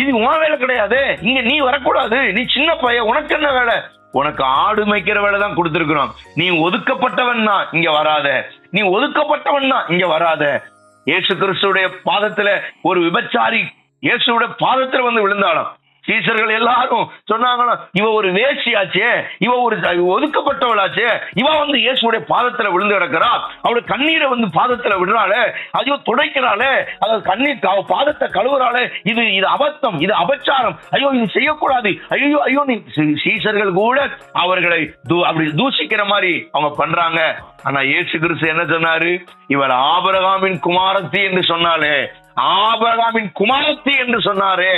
இது உன் வேலை கிடையாது. இங்க நீ வரக்கூடாது, நீ சின்ன பையன், உனக்கு என்ன வேலை? உனக்கு ஆடு மேய்க்கிற வேலை தான் கொடுத்திருக்கிறோம். நீ ஒதுக்கப்பட்டவன் தான், இங்க வராத. நீ ஒதுக்கப்பட்டவன் தான், இங்க வராத. இயேசு கிறிஸ்துடைய பாதத்துல ஒரு விபச்சாரி இயேசுடைய பாதத்துல வந்து விழுந்தாலும் சீசர்கள் எல்லாரும் சொன்னாங்களா, இவ ஒரு வேசியாச்சே, இவ ஒரு ஒதுக்கப்பட்டவளாச்சே, இவ வந்து இயேசுடைய பாதத்துல விழுந்து கிடக்கிறா, அவளுடைய கண்ணீரை வந்து பாதத்துல விடுறாளே, ஐயோ துடைக்கிறாளே, அதாவது கண்ணீர் பாதத்தை கழுவுறாளே, இது அபத்தம், இது அபச்சாரம், ஐயோ இது செய்யக்கூடாது, ஐயோ ஐயோ. சீசர்கள் கூட அவர்களை அப்படி தூஷிக்கிற மாதிரி அவங்க பண்றாங்க. ஆனா இயேசு கிறிஸ்து என்ன சொன்னாரு? இவர் ஆபிரகாமின் குமாரத்தி என்று சொன்னாலே, ஆபிரகாமின் குமாரத்தி என்று சொன்னாரே.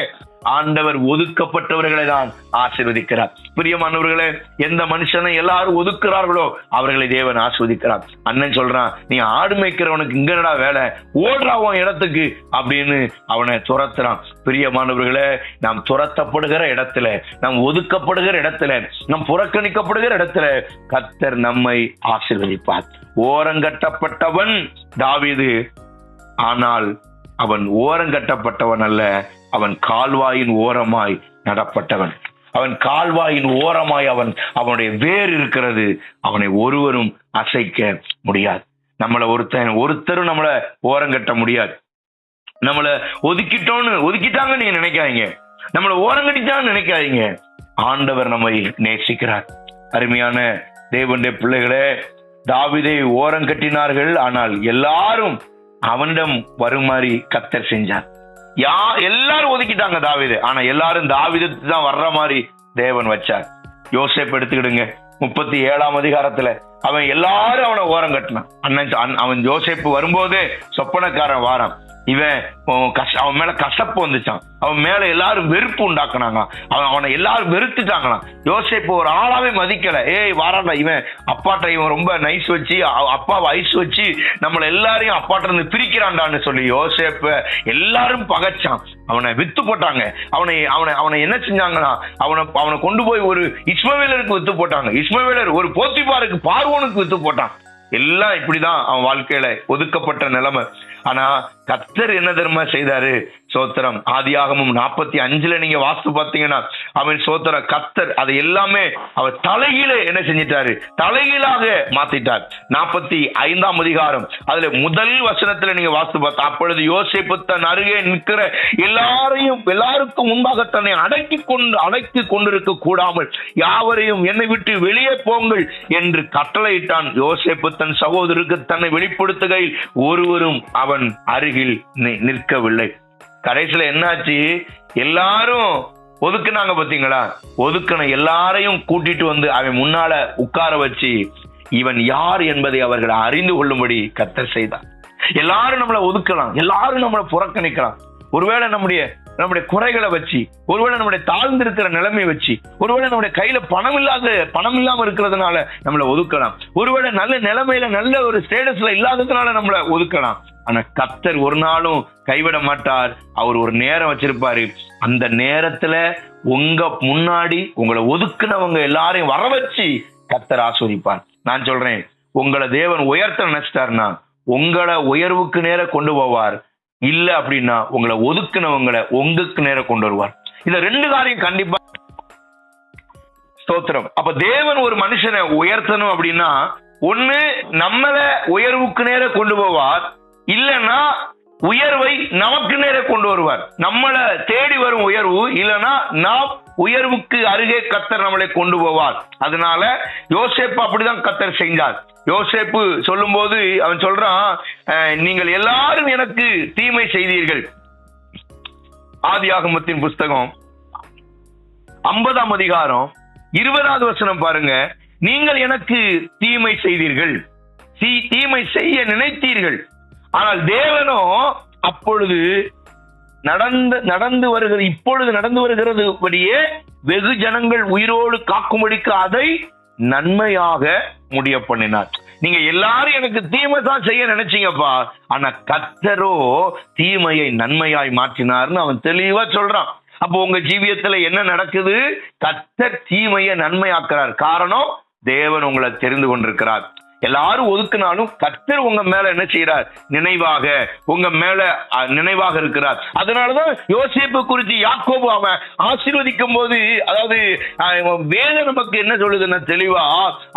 ஆண்டவர் ஒதுக்கப்பட்டவர்களை தான் ஆசீர்வதிக்கிறார். பிரியமானவர்களே, எந்த மனுஷனை எல்லாரும் ஒதுக்குறார்களோ அவர்களை தேவன் ஆசீர்வதிக்கிறார். அண்ணன் சொல்றான், நீ ஆடு மேய்க்கிறவனுக்கு இங்க என்னடா வேலை, ஓடுறா உன் இடத்துக்கு அப்படின்னு அவனை துரத்துறான். பிரியமானவர்களே, நாம் துரத்தப்படுகிற இடத்துல, நாம் ஒதுக்கப்படுகிற இடத்துல, நாம் புறக்கணிக்கப்படுகிற இடத்துல கர்த்தர் நம்மை ஆசீர்வதிப்பார். ஓரங்கட்டப்பட்டவன் தாவீது, ஆனால் அவன் ஓரங்கட்டப்பட்டவன் அல்ல, அவன் கால்வாயின் ஓரமாய் நடப்பட்டவன். அவன் கால்வாயின் ஓரமாய் அவனுடைய வேர் இருக்கிறது. அவனை ஒருவரும் அசைக்க முடியாது. நம்மளை ஒருத்தரும் நம்மளை ஓரங்கட்ட முடியாது. நம்மளை ஒதுக்கிட்டாங்க நீங்க நினைக்காதீங்க, நம்மளை ஓரங்கட்டிட்டான்னு நினைக்காதீங்க. ஆண்டவர் நம்மை நேசிக்கிறார். அருமையான தேவனுடைய பிள்ளைகளே, தாவீதை ஓரம் கட்டினார்கள், ஆனால் எல்லாரும் அவனிடம் வருமாறி கர்த்தர் செஞ்சார். எல்லாரும் ஒதுக்கிட்டாங்க தாவீதை, ஆனா எல்லாரும் தாவீதுக்கு தான் வர்ற மாதிரி தேவன் வச்சார். யோசேப்பு எடுத்துக்கிடுங்க, 37ஆம் அதிகாரத்துல அவன் எல்லாரும் அவனை ஓரம் கட்டினான். அவன் யோசேப்பு வரும்போதே சொப்பனக்காரன் வாரான், இவன் அவன் மேல கசப்பு வந்துச்சான், அவன் மேல எல்லாரும் வெறுப்பு உண்டாக்குனாங்க, அவனை எல்லாரும் வெறுத்துட்டாங்களாம். யோசேப்பு ஒரு ஆளாவே மதிக்கல. வாராண்டா இவன் அப்பாட்ட, இவன் ரொம்ப நைஸ் வச்சு அப்பாவை ஐஸ் வச்சு நம்மள எல்லாரையும் அப்பாட்ட இருந்து பிரிக்கிறான்டான்னு சொல்லி யோசேப்ப எல்லாரும் பகைச்சான். அவனை வித்து போட்டாங்க. அவனை என்ன செஞ்சாங்கன்னா அவனை கொண்டு போய் ஒரு இஸ்மவேலருக்கு வித்து போட்டாங்க. இஸ்மவேலர் ஒரு போத்திபாருக்கு, பார்வோனுக்கு வித்து போட்டான். எல்லாம் இப்படிதான் அவன் வாழ்க்கையில ஒதுக்கப்பட்ட நிலைமை. ஆனா கர்த்தர் என்ன தெரியுமா செய்தாரு? சோத்திரம். ஆதியாகமம் 45 நீங்க வாஸ்து பாத்தீங்கன்னா அவன் சோத்திர கர்த்தர் அதை எல்லாமே அவர் தலையிலே என்ன செஞ்சிட்டாரு? தலையிலாக மாத்திட்டார். 45ஆம் அதிகாரம் அதுல முதல் வசனத்துல நீங்க வாஸ்து பார்த்தா, அப்பொழுது யோசேப்பு தன் அருகே நிற்கிற எல்லாருக்கும் முன்பாக தன்னை அடக்கி கொண்டிருக்க கூடாமல் யாவரையும் என்னை விட்டு வெளியே போங்கள் என்று கட்டளையிட்டான். யோசேப்பு தன் சகோதரருக்கு தன்னை வெளிப்படுத்துகையில் ஒருவரும் அவன் அருகில் நிற்கவில்லை. கடைசியில என்னாச்சு? எல்லாரும் ஒதுக்குனாங்க பாத்தீங்களா? ஒதுக்கின எல்லாரையும் கூட்டிட்டு வந்து அவன் முன்னால உட்கார வச்சு இவன் யார் என்பதை அவர்கள் அறிந்து கொள்ளும்படி கர்த்தர் செய்தார். எல்லாரும் நம்மளை ஒதுக்கலாம், எல்லாரும் நம்மளை புறக்கணிக்கலாம். ஒருவேளை நம்முடைய குறைகளை வச்சு, ஒருவேளை நம்முடைய தாழ்ந்திருக்கிற நிலைமையை வச்சு, ஒருவேளை நம்முடைய கையில பணம் இல்லாம இருக்கிறதுனால நம்மளை ஒதுக்கலாம், ஒருவேளை நல்ல நிலைமையில நல்ல ஒரு ஸ்டேட்டஸ்ல இல்லாததுனால நம்மளை ஒதுக்கலாம். ஆனா கர்த்தர் ஒரு நாளும் கைவிட மாட்டார். அவர் ஒரு நேரம் வச்சிருப்பாரு. அந்த நேரத்துல உங்க முன்னாடி உங்களை ஒதுக்குனவங்க எல்லாரையும் வர வச்சு கர்த்தர் ஆஸ்வதிப்பார். நான் சொல்றேன், உங்களை தேவன் உயர்த்த நினைச்சிட்டாருன்னா உங்களை உயர்வுக்கு நேர கொண்டு போவார். இல்ல அப்படின்னா உங்களை ஒதுக்குனவங்களை உங்களுக்கு நேர கொண்டு வருவார். இந்த ரெண்டு காரியம் கண்டிப்பா ஸ்தோத்திரம். அப்ப தேவன் ஒரு மனுஷனை உயர்த்தணும் அப்படின்னா ஒண்ணு நம்மள உயர்வுக்கு நேர கொண்டு போவார், இல்லைன்னா உயர்வை நமக்கு நேர கொண்டு வருவார். நம்மளை தேடி வரும் உயர்வு, இல்லைன்னா நாம் உயர்வுக்கு அருகே கர்த்தர் நம்மளை கொண்டு போவார். அதனால யோசேப்பு அப்படிதான் கர்த்தர் செஞ்சார். யோசேப்பு சொல்லும் போது அவன் சொல்றான், நீங்கள் எல்லாரும் எனக்கு தீமை செய்தீர்கள். ஆதியாகமத்தின் புஸ்தகம் 50ஆம் அதிகாரம் 20வது வசனம் பாருங்க. நீங்கள் எனக்கு தீமை செய்தீர்கள், தீமை செய்ய நினைத்தீர்கள், ஆனால் தேவனோ அப்பொழுது இப்பொழுது நடந்து வருகிறது படியே வெகு ஜனங்கள் உயிரோடு காக்கும்படிக்கு அதை நன்மையாக முடிய பண்ணினார். நீங்க எல்லாரும் எனக்கு தீமை தான் செய்ய நினைச்சீங்கப்பா, ஆனா கர்த்தரோ தீமையை நன்மையாய் மாற்றினார்னு அவன் தெளிவா சொல்றான். அப்போ உங்க ஜீவியத்துல என்ன நடக்குது? கர்த்தர் தீமையை நன்மையாக்குறார். காரணம், தேவன் உங்களை தெரிந்து கொண்டிருக்கிறார். எல்லாரும் ஒதுக்குனாலும் கர்த்தர் உங்க மேல என்ன செய்யறார்? உங்க மேல நினைவாக இருக்கிறார். அதனாலதான் யோசேப்பு குறித்து யாக்கோபு அவன் ஆசீர்வதிக்கும் போது, அதாவது வேதம் நமக்கு என்ன சொல்லுதுன்னா தெளிவா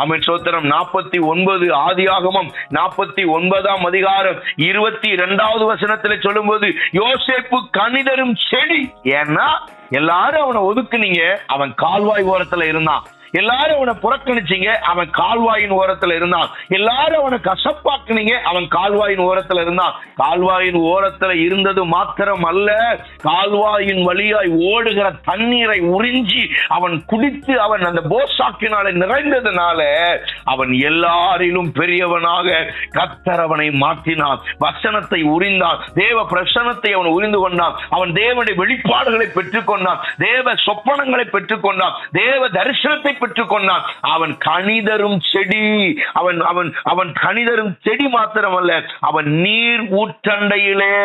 அவன் சோத்திரம் 49 ஆதியாகமம் 49ஆம் அதிகாரம் 22வது வசனத்துல சொல்லும் போது யோசேப்பு கனிதரும் செடி. ஏன்னா எல்லாரும் அவனை ஒதுக்குனீங்க, அவன் கால்வாய் ஓரத்துல இருந்தான். எல்லாரும் அவனை புறக்கணிச்சீங்க, அவன் கால்வாயின் ஓரத்துல இருந்தான். எல்லாரும் அவனை கசப்பாக்குனீங்க, அவன் கால்வாயின் ஓரத்துல இருந்தான். கால்வாயின் ஓரத்துல இருந்தது மாத்திரம் அல்ல, கால்வாயின் வழியாய் ஓடுகிற தண்ணீரை உறிஞ்சி அவன் குடித்து அவன் அந்த போஷாக்கினால நிறைந்ததுனால அவன் எல்லாரிலும் பெரியவனாக கர்த்தர் அவனை மாற்றினான். வசனத்தை உறிந்தான், தேவ பிரசன்னத்தை அவன் உறிந்து கொண்டான். அவன் தேவனுடைய வெளிப்பாடுகளை பெற்றுக்கொண்டான், தேவ சொப்பனங்களை பெற்றுக்கொண்டான், தேவ தரிசனத்தை பெற்றுக் கொண்டான். அவன் கனிதரும் செடி. அவன் அவன் அவன் கனிதரும் செடி மாத்திரமல்ல, அவன் நீர் ஊற்றண்டையிலே,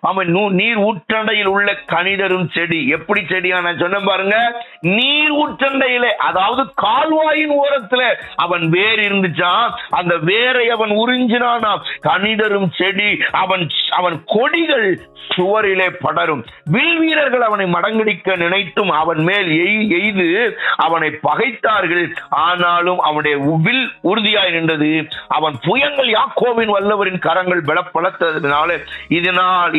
அவன் நீர் ஊற்றண்டையில் உள்ள கனிதரும் செடி. எப்படி செடியா நான் சொன்ன பாருங்க, நீர் ஊற்றண்டையிலே, அதாவது கால்வாயின் ஓரத்துல அவன் வேர் இருந்துச்சான். அந்த வேரை அவன் உறிஞ்சினானா, கனிதரும் செடி. அவன் கொடிகள் சுவரிலே படரும். வில் வீரர்கள் அவனை மடங்கடிக்க நினைத்தும் அவன் மேல் எய்து அவனை பகைத்தார்கள். ஆனாலும் அவனுடைய வில் உறுதியாய் நின்றது. அவன் புயங்கள் யாக்கோபின் வல்லவரின் கரங்கள் பலப்படுத்ததினால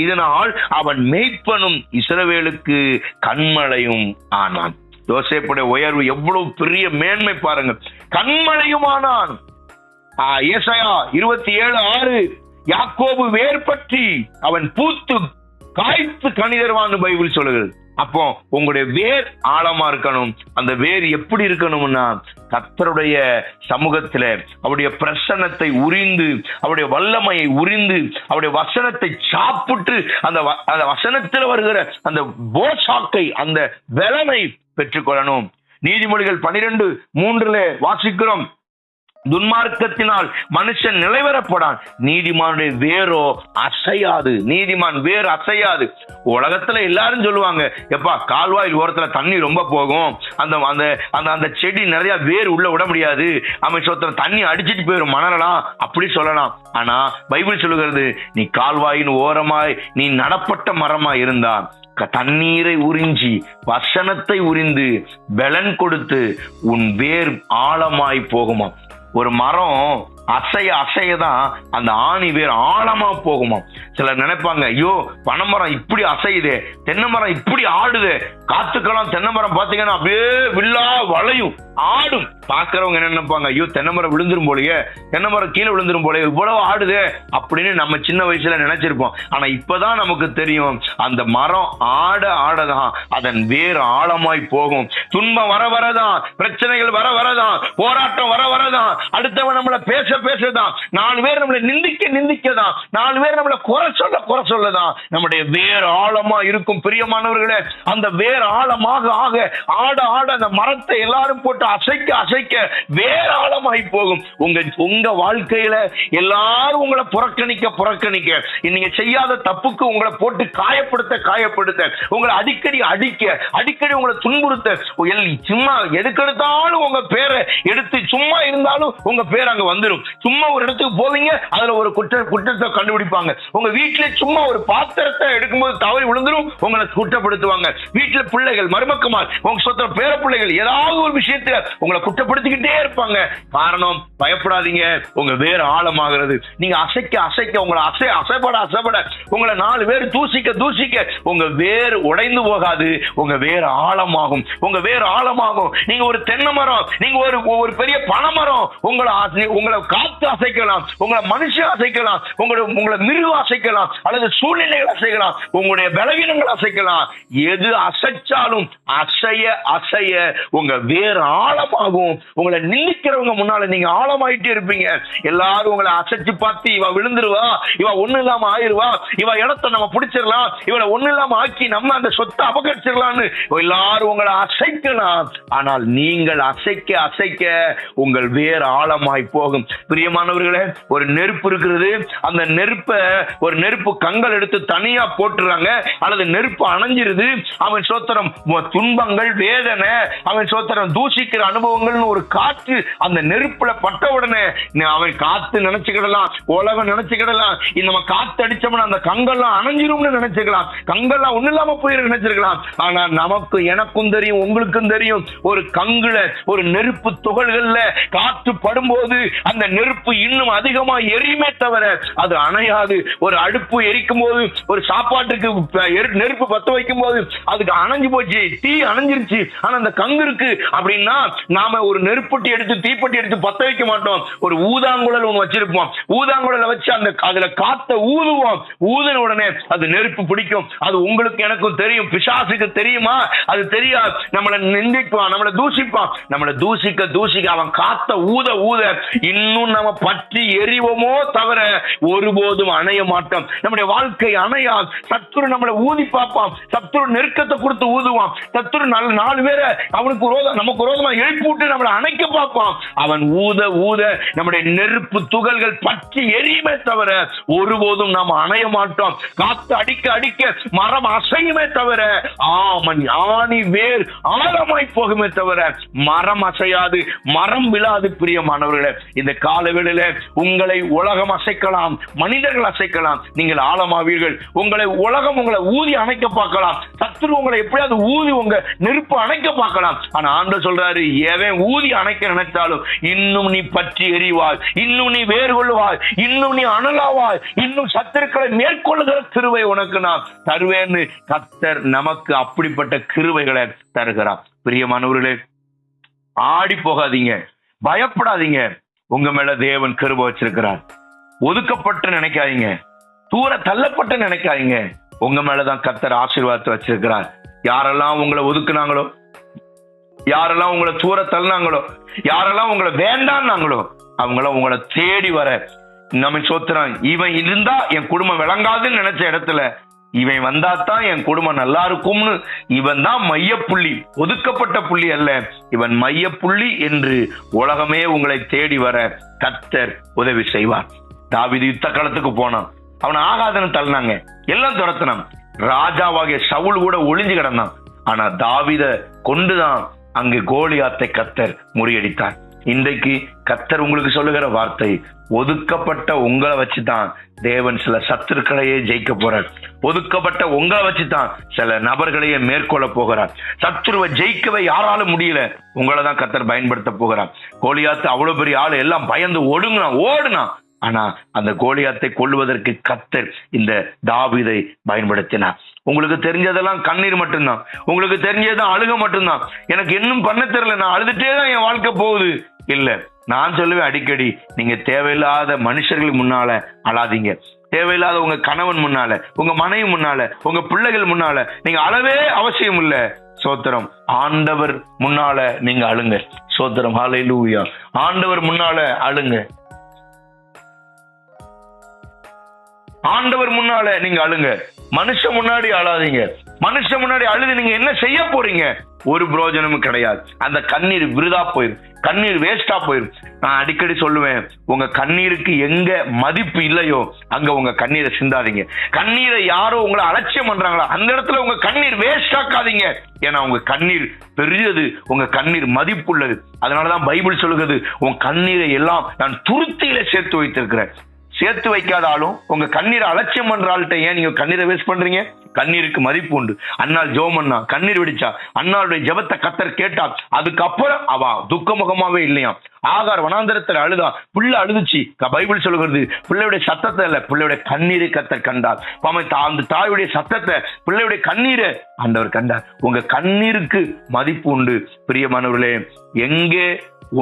இதனால் அவன் மேய்ப்பனும் இஸ்ரவேலுக்கு கண்மலையும் ஆனான். யோசேப்புடைய உயர்வு எவ்வளவு பெரிய மேன்மை பாருங்க. கண்மலையும் ஆனான். ஏசாயா 27:6 யாக்கோபு வேர் பற்றி அவன் பூத்து காய்த்து கனிதர்வான்னு பைபிள் சொல்லுகிறது. அப்போ உங்களுடைய வேர் ஆழமா இருக்கணும். அந்த வேர் எப்படி இருக்கணும்னா, கர்த்தருடைய சமூகத்துல அவருடைய பிரசன்னத்தை உரிந்து, அவருடைய வல்லமையை உரிந்து, அவருடைய வசனத்தை சாப்பிட்டு, அந்த வசனத்தில் வருகிற அந்த போஷாக்கை, அந்த பலனை பெற்றுக்கொள்ளணும். நீதிமொழிகள் 12:3 வாசிக்கிறோம், துன்மார்க்கத்தினால் மனுஷன் நிலைவரப்படான், நீதிமானுடைய வேரோ அசையாது. நீதிமான் வேர் அசையாது. உலகத்துல எல்லாரும் சொல்லுவாங்க, எப்பா கால்வாயில் ஓரத்துல தண்ணி ரொம்ப போகும், அந்த செடி நிறைய வேர் உள்ள விட முடியாது, அவன் சொத்த தண்ணி அடிச்சிட்டு போயிடும் மணலாம், அப்படி சொல்லலாம். ஆனா பைபிள் சொல்லுகிறது, நீ கால்வாயின் ஓரமாய் நீ நடப்பட்ட மரமாய் இருந்தா தண்ணீரை உறிஞ்சி வசனத்தை உறிந்து பலன் கொடுத்து உன் வேர் ஆழமாய் போகுமா. ஒரு மரம் அசையதான் அந்த ஆணி வேர் ஆழமா போகுமா. சிலர் நினைப்பாங்க, ஐயோ பனைமரம் இப்படி அசையுது, தென்னை மரம் இப்படி ஆடுது, காத்துக்கலாம் தென்னை மரம் பாத்தீங்கன்னா அப்படியே வில்லா வளையும் ஆடும். பாக்குறவங்க என்ன நினைப்பாங்க, ஐயோ தென்னை மரம் விழுந்துரும் போலயே, தென்னை மரம் கீழே விழுந்துரும் போலயே, இவ்வளவு ஆடுது அப்படின்னு நம்ம சின்ன வயசுல நினைச்சிருப்போம். ஆனா இப்பதான் நமக்கு தெரியும், அந்த மரம் ஆடதான் அதன் வேறு ஆழமாய் போகும். துன்பம் வர வரதான், பிரச்சனைகள் வர வரதான், போராட்டம் வர வரதான், அடுத்தவன் நம்மளை பேசதான், 4 பேர் நம்மளை நிந்திக்கதான், 4 பேர் நம்மளை குறை சொல்லதான் நம்முடைய வேர் ஆழமா இருக்கும். பிரியமானவர்களே, அந்த வேர் ஆழமாக ஆட அந்த மரத்தை எல்லாரும் போட்டு அசைக்க வேர் ஆழமாய் போகும். உங்க வாழ்க்கையில எல்லாரும் உங்களை புறக்கணிக்க, நீங்க செய்யாத தப்புக்கு உங்களை போட்டு காயப்படுத்த, உங்களை அடிக்கடி உங்களை துன்புறுத்த, சும்மா எதுக்கெடுத்தாலும் உங்க பேரை எடுத்து சும்மா இருந்தாலும் உங்க பேர் அங்க வந்துடும். சும்மா ஒரு இடத்துக்கு போவீங்க, அதுல ஒரு குற்றத்தை கண்டுபிடிப்பாங்க. உங்க வீட்டுல சும்மா ஒரு பாத்திரத்தை எடுக்கும்போது தவறி விழுந்துரும், உங்களை குற்றப்படுத்துவாங்க. வீட்டுல பிள்ளைகள், மருமக்கமார், உங்க சொந்த பேர பிள்ளைகள் ஏதாவது ஒரு விஷயத்துல உங்களை குற்றப்படுத்திக்கிட்டே இருப்பாங்க. காரணம், பயப்படாதீங்க, உங்க வேறு ஆழமாகிறது. நீங்க அசைக்க உங்களை அசைப்பட உங்களை 4 பேர் தூசிக்க உங்க வேர் உடைந்து போகாது, உங்க வேர் ஆழமாகும். நீங்க ஒரு தென்னை மரம், நீங்க ஒரு பெரிய பனைமரம், உங்களை காத்து அசைக்கலாம், உங்களை மனுஷன் அசைக்கலாம், உங்களை மிருகம் அசைக்கலாம், அல்லது சூழ்நிலைகள் அசைக்கலாம், உங்களுடைய பலவீனங்கள் அசைக்கலாம். எது அசைச்சாலும் அசைய உங்க வேறு ஆழமாகும். உங்களை நிந்திக்கிறவங்க முன்னால நீங்க ஆழமாயிட்டே இருப்பீங்க. எல்லாரும் உங்களை அசைச்சு பார்த்து, இவ விழுந்துருவா, இவ ஒண்ணு இல்லாம ஆயிருவா, இவ இடத்தை நம்ம பிடிச்சிடலாம், இவளை ஒண்ணு இல்லாம ஆக்கி நம்ம அந்த சொத்தை அபகரிச்சிடலாம்னு எல்லாரும் உங்களை அசைக்கலாம். ஆனால் நீங்கள் அசைக்க உங்கள் வேறு ஆழமாய் போகும். பிரியமானவர்களே, ஒரு நெருப்பு இருக்கிறது, அந்த ஒரு நெருப்பு கங்கல் எடுத்து தனியா போட்டுறாங்க, அல்லது நெருப்பு அணைஞ்சிருது, அவன் சோத்திரம் துன்பங்கள், வேதனை, அவன் சோத்திரம் தூசிக்கிற அனுபவங்கள், ஒரு காற்று அந்த நெருப்புல பட்ட உடனே அவன் காத்து நினைச்சுக்கிடலாம், உலகம் நினைச்சுக்கிடலாம், நம்ம காத்து அடிச்சோம்னா அந்த கங்கெல்லாம் அணைஞ்சிரும்னு நினைச்சுக்கலாம், கங்கெல்லாம் ஒண்ணு இல்லாம போயிரு நினைச்சிருக்கலாம். ஆனா எனக்கும் தெரியும், உங்களுக்கும் தெரியும், ஒரு கங்குல, ஒரு நெருப்பு துகள்கள்ல காற்று படும்போது அந்த நெருப்பு இன்னும் அதிகமா எரியுமே தவிர அது அணையாது. ஒரு அடுப்பு எரிக்கும் போது, ஒரு சாப்பாட்டுக்கு நெருப்பு பத்த வைக்கும் போது அதுக்கு அணைஞ்சு போச்சு, தீ அணைஞ்சிருச்சு, ஆனா அந்த கங்கு இருக்கு அப்படின்னா நாம ஒரு நெருப்பட்டி எடுத்து தீப்பட்டி எடுத்து பத்த வைக்க மாட்டோம், ஒரு ஊதாங்குழல் ஒண்ணு வச்சிருப்போம், ஊதாங்குழல வச்சு அதுல காத்த ஊதுவோம், ஊதின உடனே அது நெருப்பு பிடிக்கும். அது உங்களுக்கு எனக்கும் தெரியும், பிசாசுக்கு தெரியுமா? அது தெரியாது. நம்மளை நிந்திப்பான், நம்மளை தூசிப்பான், நம்மளை தூசிக்க அவன் காத்த ஊத இன்னும் ஒருபோதும் நாம பற்றி எரிவோமோ தவிர ஒருபோதும் அணைய மாட்டோம். நம்முடைய வாழ்க்கை அணையாது. சத்துரு நம்மளை ஊதி பார்ப்பான், சத்துரு நெருக்கத்தை கொடுத்து ஊதுவான், சத்துரு நாலு பேரை அவனுக்கு நமக்கு விரோதமா எழுப்பி விட்டு நம்மளை அணைக்க பார்ப்பான். அவன் ஊத ஊத நம்முடைய நெருப்பு துகள்கள் பற்றி எரியுமே தவிர ஒருபோதும் நாம் அணைய மாட்டோம். காத்து அடிக்க அடிக்க மரம் அசையுமே தவிர ஆணி வேர் ஆழமாய் போகுமே தவிர மரம் அசையாது, மரம் விழாது. பிரியமானவர்களே, இந்த காலவேளையில உங்களை உலகம் அசைக்கலாம், மனிதர்கள் அசைக்கலாம், நீங்கள் ஆழமாவீர்கள். உங்களை ஊதி அணைக்க பார்க்கலாம், சத்துரு உங்களை எப்படியாவது ஊதி உங்க நெருப்பு அணைக்க பார்க்கலாம். ஆனா ஆண்டவர் சொல்றாரு, எவன் ஊதி அணைக்க நினைத்தாலும் இன்னும் நீ பற்றி எறிவாய், இன்னும் நீ வேர் கொள்ளுவாய், இன்னும் நீ அனலாவாய், இன்னும் சத்துருக்களை மேற்கொள்ளுகிற கிருபை உனக்கு நான் தருவேன்னு கர்த்தர் நமக்கு அப்படிப்பட்ட கிருபைகளை தருகிறார். பிரியமானவர்களே, ஆடி போகாதீங்க, பயப்படாதீங்க. உங்க மேல தேவன் கிருபை வச்சிருக்கிறார். ஒதுக்கப்பட்டு நினைக்காதீங்க, தூர தள்ளப்பட்டு நினைக்காதீங்க. உங்க மேலதான் கர்த்தர் ஆசீர்வாதத்தை வச்சிருக்கிறார். யாரெல்லாம் உங்களை ஒதுக்குனாங்களோ, யாரெல்லாம் உங்களை தூர தள்ளினாங்களோ, யாரெல்லாம் உங்களை வேண்டான்னாங்களோ, அவங்கள உங்களை தேடி வர நம்ம சோத்திரம். இவன் இருந்தா என் குடும்பம் விளங்காதுன்னு நினைச்ச இடத்துல இவன் வந்தாத்தான் என் குடும்பம் நல்லா இருக்கும்னு, இவன் தான் மையப்புள்ளி, ஒதுக்கப்பட்ட புள்ளி அல்ல, இவன் மையப்புள்ளி என்று உலகமே உங்களை தேடி வர கர்த்தர் உதவி செய்வார். தாவீது யுத்த களத்துக்கு போனான், அவனை ஆகாதன்னு தள்ளினாங்க, எல்லாம் துரத்தினான். ராஜாவாகிய சவுல் கூட ஒளிஞ்சு கிடந்தான். ஆனா தாவீத கொண்டுதான் அங்கு கோலியாத்தை கர்த்தர் முறியடித்தார். இன்றைக்கு கர்த்தர் உங்களுக்கு சொல்லுகிற வார்த்தை, ஒதுக்கப்பட்ட உங்களை வச்சுதான் தேவன் சில சத்துருக்களையே ஜெயிக்க போறார். ஒதுக்கப்பட்ட உங்களை வச்சுதான் சில நபர்களையே மேற்கொள்ள போகிறார். சத்துருவை ஜெயிக்கவே யாராலும் முடியல, உங்களை தான் கர்த்தர் பயன்படுத்த போகிறார். கோலியாத்து அவ்வளவு பெரிய ஆளு, எல்லாம் பயந்து ஓடுனா. ஆனா அந்த கோலியாத்தை கொல்லுவதற்கு கர்த்தர் இந்த தாவீதை பயன்படுத்தினார். உங்களுக்கு தெரிஞ்சதெல்லாம் கண்ணீர் மட்டும்தான், உங்களுக்கு தெரிஞ்சதுதான் அழுக மட்டும்தான். எனக்கு இன்னும் பண்ண தெரியல, நான் அழுதுட்டே தான் என் வாழ்க்கை போகுது. இல்ல, நான் சொல்லுவேன் அடிக்கடி, நீங்க தேவையில்லாத மனுஷர்கள் முன்னால அழாதீங்க. தேவையில்லாத உங்க கணவன் முன்னால, உங்க மனைவி முன்னால, உங்க பிள்ளைகள் முன்னால நீங்க அழவே அவசியம் இல்ல. சோத்திரம், ஆண்டவர் முன்னால நீங்க அழுங்க. சோத்திரம், ஹல்லேலூயா. ஆண்டவர் முன்னால அழுங்க, ஆண்டவர் முன்னால நீங்க அழுங்க. மனுஷன் முன்னாடி அழாதீங்க. மனுஷன் முன்னாடி அழுது நீங்க என்ன செய்ய போறீங்க? ஒரு பிரயோஜனமும் கிடையாது. அந்த கண்ணீர் விருதா போயிரும், கண்ணீர் வேஸ்டா போயிரும். நான் அடிக்கடி சொல்லுவேன், உங்க கண்ணீருக்கு எங்க மதிப்பு இல்லையோ அங்க உங்க கண்ணீரை சிந்தாதீங்க. கண்ணீரை யாரோ உங்களை அலட்சியம் பண்றாங்களா, அந்த இடத்துல உங்க கண்ணீர் வேஸ்ட் ஆக்காதீங்க. ஏன்னா உங்க கண்ணீர் பெரியது, உங்க கண்ணீர் மதிப்புள்ளது. அதனாலதான் பைபிள் சொல்லுகிறது, உங்க கண்ணீரை எல்லாம் நான் துருத்தியில சேர்த்து வைத்திருக்கிறேன். சேர்த்து வைக்காதாலும் உங்க கண்ணீரை அலட்சியம் பண்ற ஆள்கிட்ட ஏன் நீங்க கண்ணீரை வேஸ்ட் பண்றீங்க? கண்ணீருக்கு மதிப்பு உண்டு. அண்ணாள் ஜெபம் பண்ணா, கண்ணீர் வெடிச்சா, அண்ணாளுடைய ஜெபத்தை கர்த்தர் கேட்டார். அதுக்கப்புறம் அவ துக்கமுகமாவே இல்லையா. ஆகார் வனாந்தரத்துல அழுதா, பிள்ளை அழுதுச்சு. பைபிள் சொல்லுகிறது, பிள்ளையுடைய சத்தத்தை இல்ல, பிள்ளையுடைய கண்ணீரை கர்த்தர் கண்டார். அந்த தாயுடைய சத்தத்தை, பிள்ளையுடைய கண்ணீரை ஆண்டவர் கண்டார். உங்க கண்ணீருக்கு மதிப்பு உண்டு. பிரியமானவர்களே, எங்கே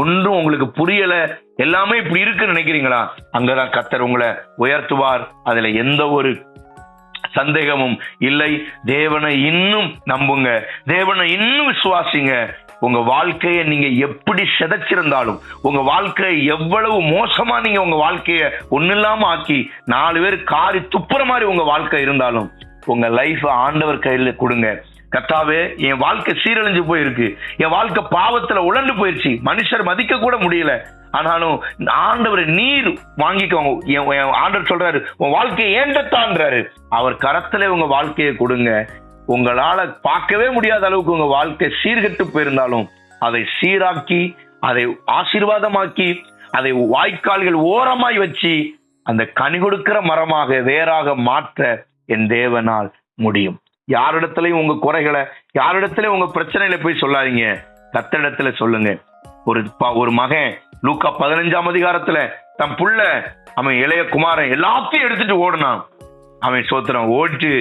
ஒன்றும் உங்களுக்கு புரியல, எல்லாமே இப்படி இருக்குன்னு நினைக்கிறீங்களா, அங்கதான் கர்த்தர் உங்களை உயர்த்துவார். அதுல எந்த ஒரு சந்தேகமும் இல்லை. தேவனை இன்னும் நம்புங்க, தேவனை இன்னும் விசுவாசிங்க. உங்க வாழ்க்கையை நீங்க எப்படி சிதைச்சிருந்தாலும், உங்க வாழ்க்கையை எவ்வளவு மோசமா நீங்க உங்க வாழ்க்கைய ஒன்னில்லாம ஆக்கி 4 பேர் காரி துப்புற மாதிரி உங்க வாழ்க்கை இருந்தாலும், உங்க லைஃப் ஆண்டவர் கையில கொடுங்க. கர்த்தாவே, என் வாழ்க்கை சீரழிஞ்சு போயிருக்கு, என் வாழ்க்கை பாவத்துல உழண்டு போயிருச்சு, மனுஷர் மதிக்க கூட முடியல. ஆனாலும் ஆண்டவர் நீர் வாங்கிக்கோங்க. ஆண்டவர் சொல்றாரு, உன் வாழ்க்கையை ஏண்டத்தான்றாரு. அவர் கரத்துல உங்க வாழ்க்கையை கொடுங்க. உங்களால பார்க்கவே முடியாத அளவுக்கு உங்க வாழ்க்கை சீர்கெட்டு போயிருந்தாலும் அதை சீராக்கி, அதை ஆசீர்வாதமாக்கி, அதை வாய்க்கால்கள் ஓரமாய் வச்சு அந்த கனி கொடுக்கிற மரமாக வேறாக மாற்ற என் தேவனால் முடியும். யாரிடத்திலையும் உங்க குறைகளை, யாரிடத்திலையும் உங்க பிரச்சனையில போய் சொல்லாதீங்க, கர்த்தரிடத்துல சொல்லுங்க. ஒரு மகன் லூக்கா 15ஆம் அதிகாரத்துல தன் புள்ள, அவன் இளைய குமாரன் எல்லாத்தையும் எடுத்துட்டு ஓடுனான். அவன் சோத்திரம் ஓடிட்டு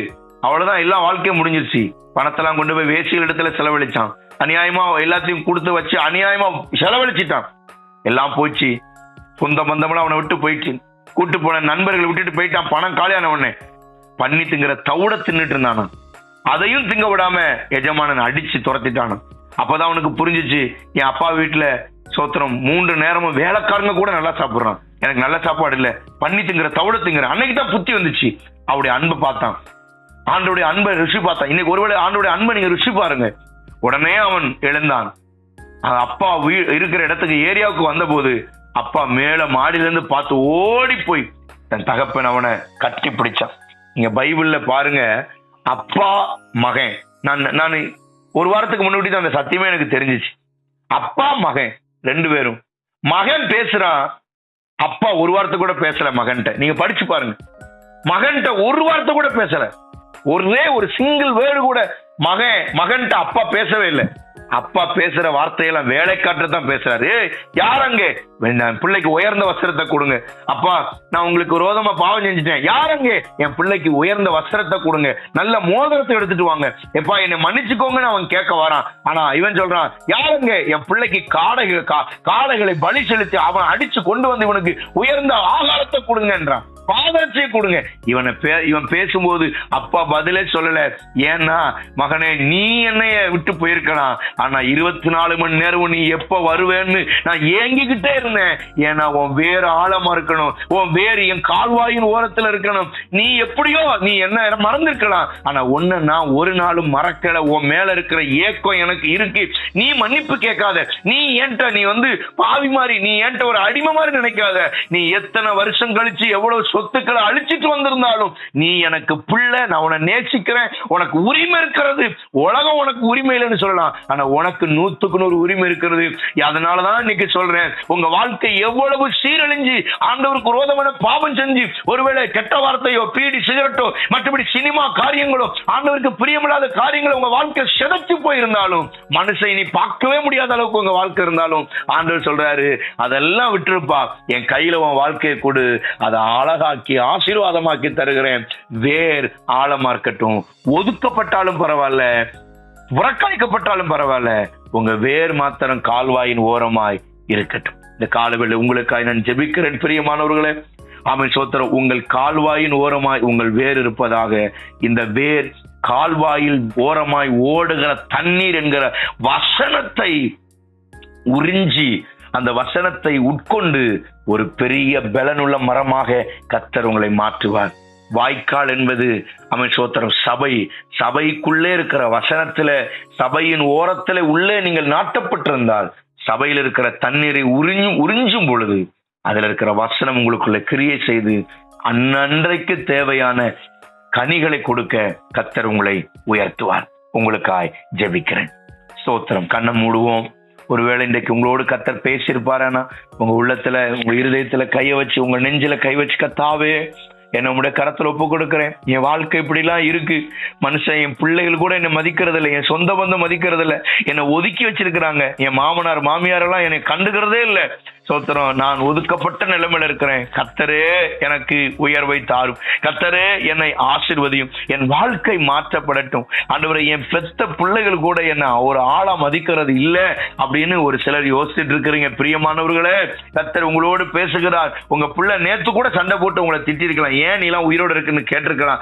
அவ்வளவுதான், எல்லா வாழ்க்கையும் முடிஞ்சிருச்சு. பணத்தெல்லாம் கொண்டு போய் வேசிகள் இடத்துல செலவழிச்சான். அநியாயமா எல்லாத்தையும் கொடுத்து வச்சு அநியாயமா செலவழிச்சிட்டான். எல்லாம் போச்சு. சொந்த பந்தமெல்லாம் அவனை விட்டு போயிடுச்சு. கூட்டு போன நண்பர்களை விட்டுட்டு போயிட்டான். பணம் காலியான உடனே பண்ணி திங்கிற தவிட தின்னுட்டு இருந்தானா. அதையும் திங்க விடாம எஜமானன் அடிச்சு துரத்திட்டானு. அப்பதான் அவனுக்கு புரிஞ்சிச்சு, என் அப்பா வீட்டுல சோத்திரம் 3 நேரமும் வேலைக்காரங்க கூட நல்லா சாப்பிடுறான், எனக்கு நல்ல சாப்பாடு இல்ல, பண்ணி திங்கிற தவிட திங்கிற. அன்னைக்கு தான் புத்தி வந்துச்சு. அவருடைய அன்பை பார்த்தான், ஆண்டோடைய அன்பை ருசி பார்த்தான். இன்னைக்கு ஒருவேளை ஆண்டோடைய அன்பை நீங்க ருசி பாருங்க. உடனே அவன் எழுந்தான். அப்பா இருக்கிற இடத்துக்கு ஏரியாவுக்கு வந்த போது அப்பா மேல மாடியில இருந்து பார்த்து ஓடி போய் தன் தகப்பன் அவனை கட்டி பிடிச்சான். நீங்க பைபிள்ல பாருங்க, அப்பா மகன். நான் ஒரு வாரத்துக்கு முன்னாடி தான் அந்த சத்தியமே எனக்கு தெரிஞ்சிச்சு. அப்பா மகன் 2 பேரும். மகன் பேசுறான், அப்பா ஒரு வார்த்தை கூட பேசல மகன்கிட்ட. நீங்க படிச்சு பாருங்க, மகன்கிட்ட ஒரு வார்த்தை கூட பேசல. ஒரே ஒரு சிங்கிள் வேர்டு கூட மகன்கிட்ட அப்பா பேசவே இல்லை. அப்பா பேசுற வார்த்தையெல்லாம் வேலைக்காட்டு தான் பேசுறாரு. யாரங்க? என் பிள்ளைக்கு உயர்ந்த வஸ்திரத்தை கொடுங்க. அப்பா நான் உங்களுக்கு விரோதமா பாவம் செஞ்சுட்டேன், யாரங்க என் பிள்ளைக்கு உயர்ந்த வஸ்திரத்தை கொடுங்க, நல்ல மோதிரத்தை எடுத்துட்டு வாங்க, எப்பா என்னை மன்னிச்சுக்கோங்கன்னு அவன் கேட்க வரான். ஆனா இவன் சொல்றான், யாருங்க என் பிள்ளைக்கு காளைகளை பலி செலுத்தி அவன் அடிச்சு கொண்டு வந்து இவனுக்கு உயர்ந்த ஆகாரத்தை கொடுங்கன்றான், பாதத்தை கொடுங்க. இவன் பேசும்போது அப்பா பதிலே சொல்லல. ஏன்னா மகனே, நீ என்னைய விட்டு போயிருக்கலாம், ஆனா 24 மணி நேரம் நீ எப்ப வருவேன்னு நான் ஏங்கிக்கிட்டே இருந்தேன். ஏன்னா உன் வேறு ஆழமா இருக்கணும், உன் வேறு என் கால்வாயின் ஓரத்துல இருக்கணும். நீ எப்படியோ நீ என்ன மறந்துருக்கலாம், ஆனா ஒன்னு நான் ஒரு நாளும் மறக்கல. உன் மேல இருக்கிற ஏக்கம் எனக்கு இருக்கு. நீ மன்னிப்பு கேட்காத, நீ என்கிட்ட நீ பாவி மாதிரி, நீ என்கிட்ட ஒரு அடிமை மாதிரி நினைக்காத. நீ எத்தனை வருஷம் கழிச்சு எவ்வளவு சொத்துக்களை அழிச்சிட்டு வந்திருந்தாலும் நீ எனக்கு பிள்ளை, நான் உன்னை நேசிக்கிறேன், உனக்கு உரிமை இருக்கிறது. உலகம் உனக்கு உரிமை இல்லைன்னு சொல்லலாம், ஆனா உனக்கு 100க்கு 100 உரிமை இருக்கிறது. அதனாலதான் இன்னைக்கு சொல்றேன், உங்க வாழ்க்கை எவ்வளவு சீரழிஞ்சு ஆண்டவருக்கு விரோதமான பாவம் செஞ்சு ஒருவேளை கெட்ட வார்த்தையோ பீடி சிகரெட்டோ மற்றபடி சினிமா காரியங்களோ ஆண்டவருக்கு பிரியமில்லாத காரியங்களோ உங்க வாழ்க்கை சிதைச்சு போயிருந்தாலும், மனுஷை நீ பார்க்கவே முடியாத அளவுக்கு உங்க வாழ்க்கை இருந்தாலும் ஆண்டவர் சொல்றாரு, அதெல்லாம் விட்டுருப்பா, என் கையில உன் வாழ்க்கையை கொடு, அதை அழகாக்கி ஆசீர்வாதமாக்கி தருகிறேன். வேர் ஆழமா இருக்கட்டும், ஒதுக்கப்பட்டாலும் பரவாயில்ல, புறக்கணிக்கப்பட்டாலும் பரவாயில்ல, உங்க வேர் மாத்திரம் கால்வாயின் ஓரமாய் இருக்கட்டும். இந்த காலவேளை உங்களுக்காக நான் ஜெபிக்கிறேன் பிரியமானவர்களே. ஆமென், சோத்திரம். உங்கள் கால்வாயின் ஓரமாய் உங்கள் வேர் இருப்பதாக. இந்த வேர் கால்வாயில் ஓரமாய் ஓடுகிற தண்ணீர் என்கிற வசனத்தை உறிஞ்சி, அந்த வசனத்தை உட்கொண்டு ஒரு பெரிய பலனுள்ள மரமாக கர்த்தர் உங்களை மாற்றுவார். வாய்க்கால் என்பது சோத்திரம் சபைக்குள்ளே இருக்கிற வசனத்துல, சபையின் ஓரத்துல உள்ளே நீங்கள் நாட்டப்பட்டிருந்தால், சபையில் இருக்கிற தண்ணீரை உறிஞ்சும் பொழுது அதுல இருக்கிற வசனம் உங்களுக்குள்ள கிரியை செய்து அன்றைக்கு தேவையான கனிகளை கொடுக்க கர்த்தர் உங்களை உயர்த்துவார். உங்களுக்காய் ஜெபிக்கிறேன். ஸ்தோத்திரம். கண்ணை மூடுவோம். ஒருவேளை இன்றைக்கு உங்களோடு கர்த்தர் பேசியிருப்பாரானா, உங்க உள்ளத்துல உங்க இருதயத்துல கைய வச்சு, உங்க நெஞ்சில கை வச்சு, கர்த்தாவே என்ன உங்களுடைய கரத்துல ஒப்பு கொடுக்கிறேன். என் வாழ்க்கை இப்படிலாம் இருக்கு, மனுஷன் என் பிள்ளைகள் கூட என்னை மதிக்கிறது இல்லை, என் சொந்த பந்தம் மதிக்கிறது இல்லை, என்னை ஒதுக்கி வச்சிருக்கிறாங்க, என் மாமனார் மாமியார் எல்லாம் என்னை கண்டுக்கிறதே இல்லை. சோத்திரம், நான் ஒதுக்கப்பட்ட நிலைமையில இருக்கிறேன். கர்த்தரே எனக்கு உயர்வை தாரும், கர்த்தரே என்னை ஆசீர்வதியும், என் வாழ்க்கை மாற்றப்படட்டும். ஆண்டவரே, என் பெத்த பிள்ளைகள் கூட என்ன ஒரு ஆளா மதிக்கிறது இல்லை அப்படின்னு ஒரு சிலர் யோசிச்சுட்டு இருக்கிறீங்க. பிரியமானவர்களே, கர்த்தர் உங்களோடு பேசுகிறார். உங்க பிள்ளை நேத்து கூட சண்டை போட்டு உங்களை திட்டி இருக்கலாம், ஏன் நீ எல்லாம் உயிரோடு இருக்குன்னு கேட்டிருக்கலாம்.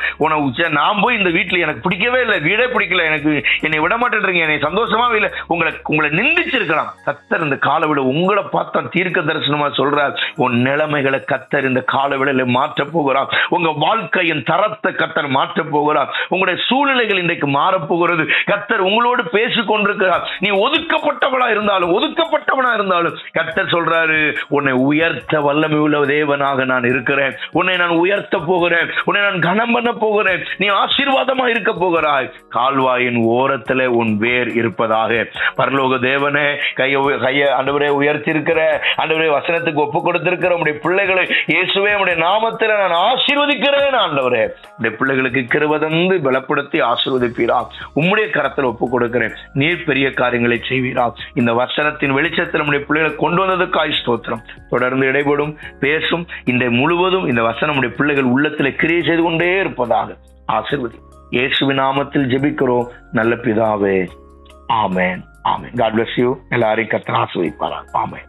நான் போய் இந்த வீட்டுல எனக்கு பிடிக்கவே இல்லை, வீடே பிடிக்கல, எனக்கு என்னை விட மாட்டேன்றீங்க, என்னை சந்தோஷமாவே இல்லை, உங்களை நிந்திச்சிருக்கலாம். கர்த்தர் இந்த காலை விட உங்களை பார்த்தா தீர்க்க தரிசனமா சொல்றார், உன் நிலைமைகளை கர்த்தர் இந்த காலவேளையில மாற்ற போகிறார். உங்க வாழ்க்கையின் தரத்தை கர்த்தர் மாற்ற போகிறார். உங்களுடைய சூழ்நிலைகள் இன்றைக்கு மாறப்போகிறது. கர்த்தர் உங்களோடு பேசிக் கொண்டிருக்கிறார். நீ ஒதுக்கப்பட்டவனா இருந்தாலும் கர்த்தர் சொல்றாரு, உன்னை உயர்த்த வல்லமை உள்ள தேவனாக நான் இருக்கிறேன், உன்னை நான் உயர்த்த போகிறேன், உன்னை நான் கனம் பண்ண போகிறேன், நீ ஆசீர்வாதமா இருக்க போகிறாய். கால்வாயின் ஓரத்துல உன் வேர் இருப்பதாக. பரலோக தேவனே, கையை ஆண்டவரே உயர்த்தி இருக்கிற, ஆண்டவரே வசனத்துக்கு ஒப்பு கொடுத்திருக்கிற உம்முடைய பிள்ளைகளை இயேசுவே உம்முடைய நாமத்தில் நான் ஆசீர்வதிக்கிறேன். ஆண்டவரே, உம்முடைய பிள்ளைகளுக்கு கிருபை தந்து பலப்படுத்தி ஆசீர்வதிப்பீரா. உம்முடைய கரத்தில் ஒப்பு கொடுக்கிறேன். நீர் பெரிய காரியங்களை செய்வீரா. இந்த வசனத்தின் வெளிச்சத்தில் உம்முடைய பிள்ளைகளை கொண்டு வந்ததுக்காய் ஸ்தோத்திரம். தொடர்ந்து இடைபடும் பேசும் இந்த முழுவதும் இந்த வசனம் உம்முடைய பிள்ளைகள் உள்ளத்தில் கிரியை செய்து கொண்டே இருப்பதாக ஆசீர்வதி. இயேசுவின் நாமத்தில் ஜெபிக்கிறோம் நல்ல பிதாவே. ஆமென். ஆமென். God bless you. எல்லாரையும் கர்த்தர் ஆசீர்வதிப்பாராக. ஆமென்.